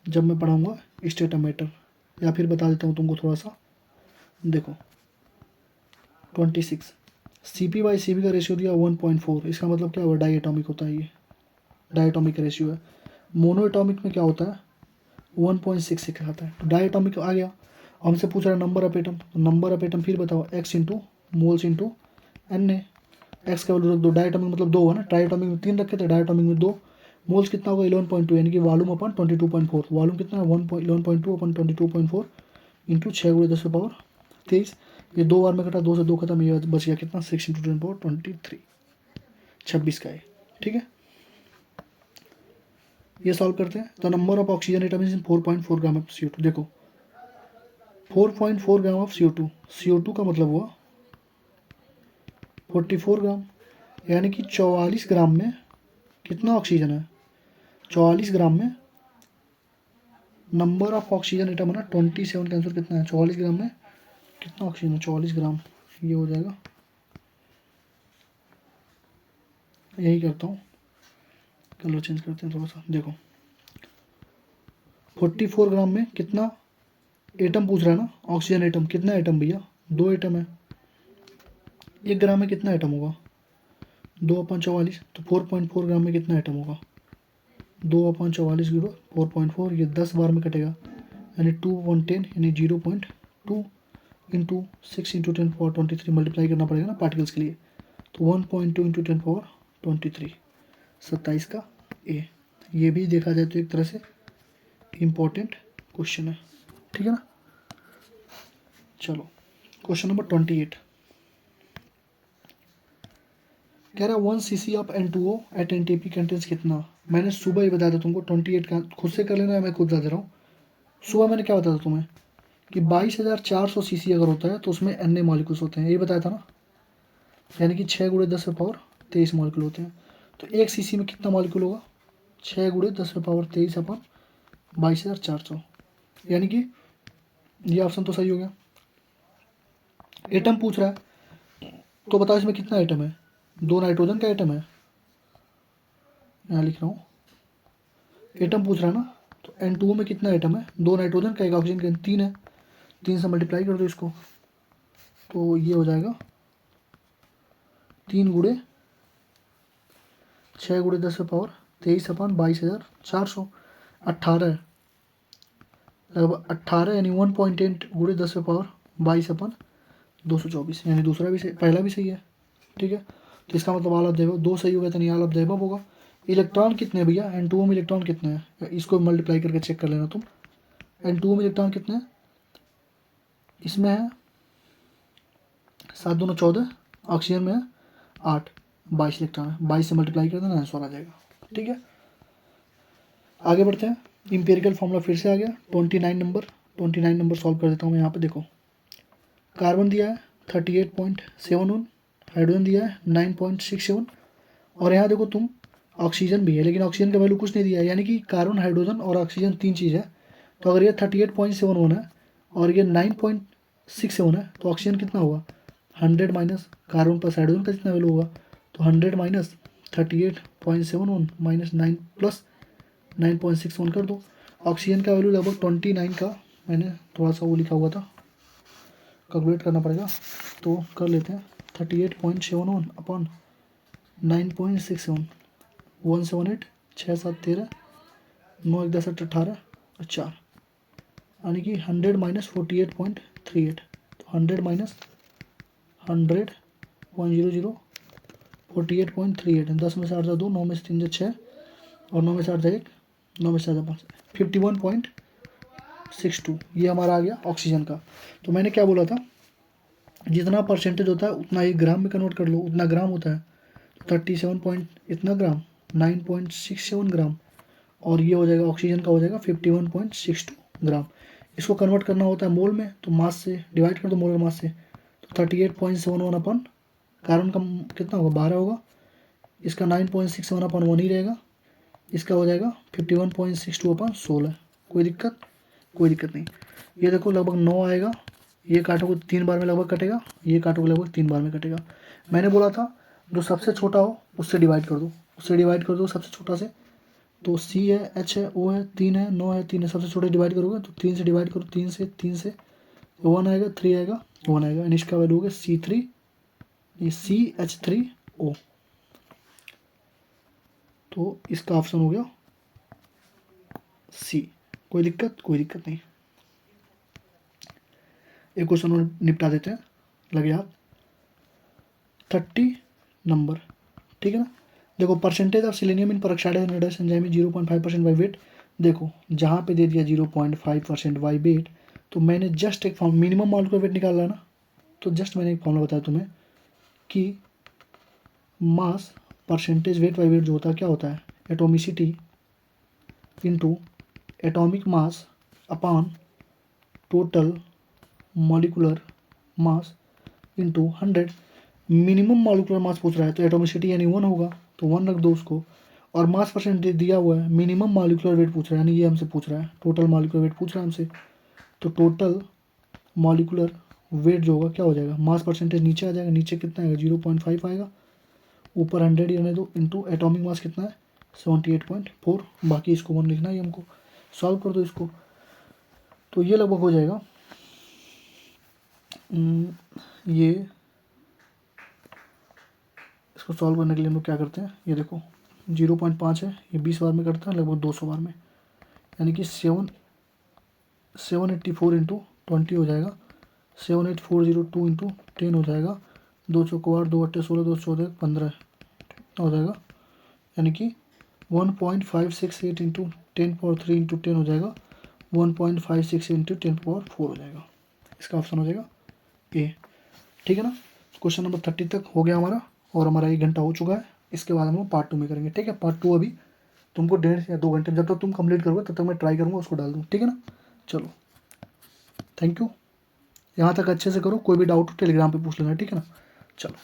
जब मैं पढ़ाऊंगा स्टेट ऑफ मैटर, या फिर बता देता हूँ तुमको थोड़ा सा। देखो 26, CP/CB का रेशियो दिया 1.4, इसका मतलब क्या हुआ, डाई एटॉमिक होता है ये। डायटोमिक रेशियो है। मोनो एटॉमिक में क्या होता है 1.66 आता है। तो डायटोमिक आ गया। हमसे पूछ रहा है नंबर ऑफ एटम, तो नंबर ऑफ एटम फिर बताओ x into moles into N A. X का वैल्यू रख दो, डायटोमिक मतलब 2 है ना, ट्राइटोमिक में 3 रखे थे, डायटोमिक में 2। मोल्स कितना होगा 11.2 यानी कि वॉल्यूम अपन 22.4, वॉल्यूम कितना है 11.2 अपन 22.4 इंटू 6 × 10⁻23। ये 2 बार में कटा, 2 से 2 खत्म, ये बच गया कितना 6 × 10⁻23, 26 का है। ठीक है, ये सॉल्व करते हैं। तो number of oxygen atom is 4.4 gram of CO2। देखो 4.4 ग्राम ऑफ CO2, CO2 का मतलब हुआ 44 ग्राम, यानी कि 44 ग्राम में कितना ऑक्सीजन है 44 ग्राम में नंबर ऑफ ऑक्सीजन एटम है ना 27 का आंसर कितना है 44 ग्राम में कितना ऑक्सीजन है 44 ग्राम, ये हो जाएगा, यही करता हूँ, कलर चेंज करते हैं थोड़ा सा। देखो 44 ग्राम में कितना एटम पूछ रहा है ना, ऑक्सीजन एटम, कितना एटम भैया 2 एटम है। 1 ग्राम में कितना एटम होगा 2/44, तो 4.4 ग्राम में कितना एटम होगा 2/44 × 4.4, ये 10 बार में कटेगा यानी 2/10 यानी 0.2 इंटू 6 × 10⁻23 मल्टीप्लाई करना पड़ेगा ना पार्टिकल्स के लिए, तो 1.2 × 10⁻23, 27 का ए। ये भी देखा जाए तो एक तरह से इम्पोर्टेंट क्वेश्चन है। ठीक है ना, चलो क्वेश्चन नंबर 28 कह रहा है 1 cc of N2O at NTP contains कितना। मैंने सुबह ही बताया था तुमको, 28 का खुद से कर लेना है, मैं खुद बता दे रहा हूँ। सुबह मैंने क्या बताया था तुम्हें कि 22,400 cc अगर होता है तो उसमें Na मॉलिक्यूल्स होते हैं, ये बताया था ना, यानी कि 6 × 10⁻23 मॉलिक्यूल होते हैं। तो 1 cc में कितना मॉलिक्यूल होगा 6 × 10⁻23 अपन 22,400, यानी कि ये ऑप्शन तो सही हो गया। एटम पूछ रहा है तो बताओ इसमें कितना एटम है, 2 नाइट्रोजन का एटम है, यहाँ लिख रहा हूँ, एटम पूछ रहा है ना, तो N2O में कितना एटम है 2 नाइट्रोजन का, 1 ऑक्सीजन का, 3 है, 3 से मल्टीप्लाई कर दो इसको, तो ये हो जाएगा 3 × 6 × 10⁻23 अपन 22,400, 18 लगभग 18 यानी 1.8 × 10⁻22 अपन 224, यानी दूसरा भी सही, पहला भी सही है। ठीक है, तो इसका मतलब आल ऑफ द अबव, 2 सही हो गया तो नहीं आल ऑफ द अबव होगा। इलेक्ट्रॉन कितने हैं भैया N2O में, इलेक्ट्रॉन कितने हैं इसको मल्टीप्लाई करके चेक कर लेना तुम। N2O में इलेक्ट्रॉन कितने हैं, इसमें है 7 दूना 14, ऑक्सीजन में है 8, 22 इलेक्ट्रॉन है, 22 से मल्टीप्लाई कर देना आंसर आ जाएगा। ठीक है, आगे बढ़ते हैं। इंपेरिकल फॉर्मूला फिर से आ गया 29 नंबर सॉल्व कर देता हूँ मैं। यहाँ पे देखो कार्बन दिया है 38.71, हाइड्रोजन दिया है 9.67, और यहाँ देखो तुम ऑक्सीजन भी है, लेकिन ऑक्सीजन का वैल्यू कुछ नहीं दिया है, यानी कि कार्बन हाइड्रोजन और ऑक्सीजन 3 चीज़ है। तो अगर ये 38.71 है और ये 9.67 है तो ऑक्सीजन कितना होगा 100 माइनस कार्बन प्लस हाइड्रोजन का जितना वैल्यू होगा, तो 100 माइनस 38.71 माइनस 9 प्लस 9.61 कर दो। ऑक्सीजन का वैल्यू लगभग 29 का, मैंने थोड़ा सा वो लिखा हुआ था, कैलकुलेट करना पड़ेगा, तो कर लेते हैं 38.71 अपॉन 9.67, 178, 6 7 13, 9 1 10 8 18 और 4, यानी कि 100 माइनस 48.38, तो 100 माइनस 100.00 48.38, 10 में से 8 जा 2, 9 में से 3 जा 6 और 9 में से 8 जा 1, 9 में से 7 5, 51.62 ये हमारा आ गया ऑक्सीजन का। तो मैंने क्या बोला था जितना परसेंटेज होता है उतना एक ग्राम में कन्वर्ट कर लो, उतना ग्राम होता है, 37 पॉइंट इतना ग्राम 9.67 ग्राम, और ये हो जाएगा ऑक्सीजन का हो जाएगा 51.62 ग्राम। इसको कन्वर्ट करना होता है मोल में, तो मास से डिवाइड कर दो मोलर मास से, तो 38.71 अपन कार्बन का कितना होगा 12 होगा, इसका 9.61 अपन 1 ही रहेगा, इसका हो जाएगा 51.62 अपन 16। कोई दिक्कत नहीं। ये देखो लगभग 9 आएगा, ये काटोगे 3 बार में लगभग कटेगा, ये काटोगे लगभग 3 बार में कटेगा। मैंने बोला था जो सबसे छोटा हो उससे डिवाइड कर दो, सबसे छोटा से, तो C है, H है, O है, 3 है, 9 है, 3 है, सबसे छोटे डिवाइड करोगे तो 3 से डिवाइड करो, 3 से 1 आएगा, 3 आएगा, 1 आएगा, यानी इसका वैल्यू होगा C3, ये CH3O। तो इसका ऑप्शन हो गया सी। कोई दिक्कत नहीं। एक क्वेश्चन और निपटा देते हैं, लगे हाथ। 30 नंबर, ठीक है ना। देखो percentage of selenium in peroxide anhydrous enzyme 0.5% by wait. देखो जहाँ पे दे दिया 0.5% बाई वेट, तो मैंने जस्ट एक फॉर्म मिनिमम मॉलिक्यूलर वेट निकाला ना, तो जस्ट मैंने एक फॉर्मूला बताया तुम्हें कि mass percentage weight by wait जो होता है क्या होता है, atomicity into atomic mass upon total molecular mass into 100। Minimum molecular mass पूछ रहा है तो एटोमिसिटी यानी 1 होगा, तो 1 रख दो उसको। और मास परसेंटेज दिया हुआ है, मिनिमम मॉलिक्यूलर वेट पूछ रहा है, यानी ये हमसे पूछ रहा है टोटल मॉलिक्यूलर वेट पूछ रहा है हमसे। तो टोटल मॉलिक्यूलर वेट जो होगा क्या हो जाएगा, मास परसेंटेज नीचे आ जाएगा, नीचे कितना आएगा 0.5 आएगा, ऊपर 100 ही रहने दो, इंटू एटॉमिक मास कितना है 78.4। बाकी इसको 1 लिखना है हमको। सॉल्व कर दो इसको, तो ये लगभग हो जाएगा ये। इसको सॉल्व करने के लिए हम लोग क्या करते हैं, ये देखो 0.5 है, ये 20 बार में करता है लगभग 200 बार में, यानी कि 784 इंटू 20 हो जाएगा, 78402 इंटू 10 हो जाएगा, 2 चौको 8, 2 अट्ठे 16, 2 14 15 हो जाएगा, यानी कि 1.568 इंटू 10⁻³ इंटू 10 हो जाएगा, 1.56 इंटू 10⁻4 हो जाएगा। इसका ऑप्शन हो जाएगा ए, ठीक है ना। क्वेश्चन नंबर 30 तक हो गया हमारा, और हमारा 1 घंटा हो चुका है। इसके बाद हम लोग पार्ट 2 में करेंगे, ठीक है। पार्ट 2 अभी तुमको 1.5 या 2 घंटे, जब तक तुम कंप्लीट करोगे तब तक मैं ट्राई करूँगा उसको डाल दूँ, ठीक है ना। चलो थैंक यू, यहाँ तक अच्छे से करो, कोई भी डाउट हो टेलीग्राम पे पूछ लेना, ठीक है ना। चलो।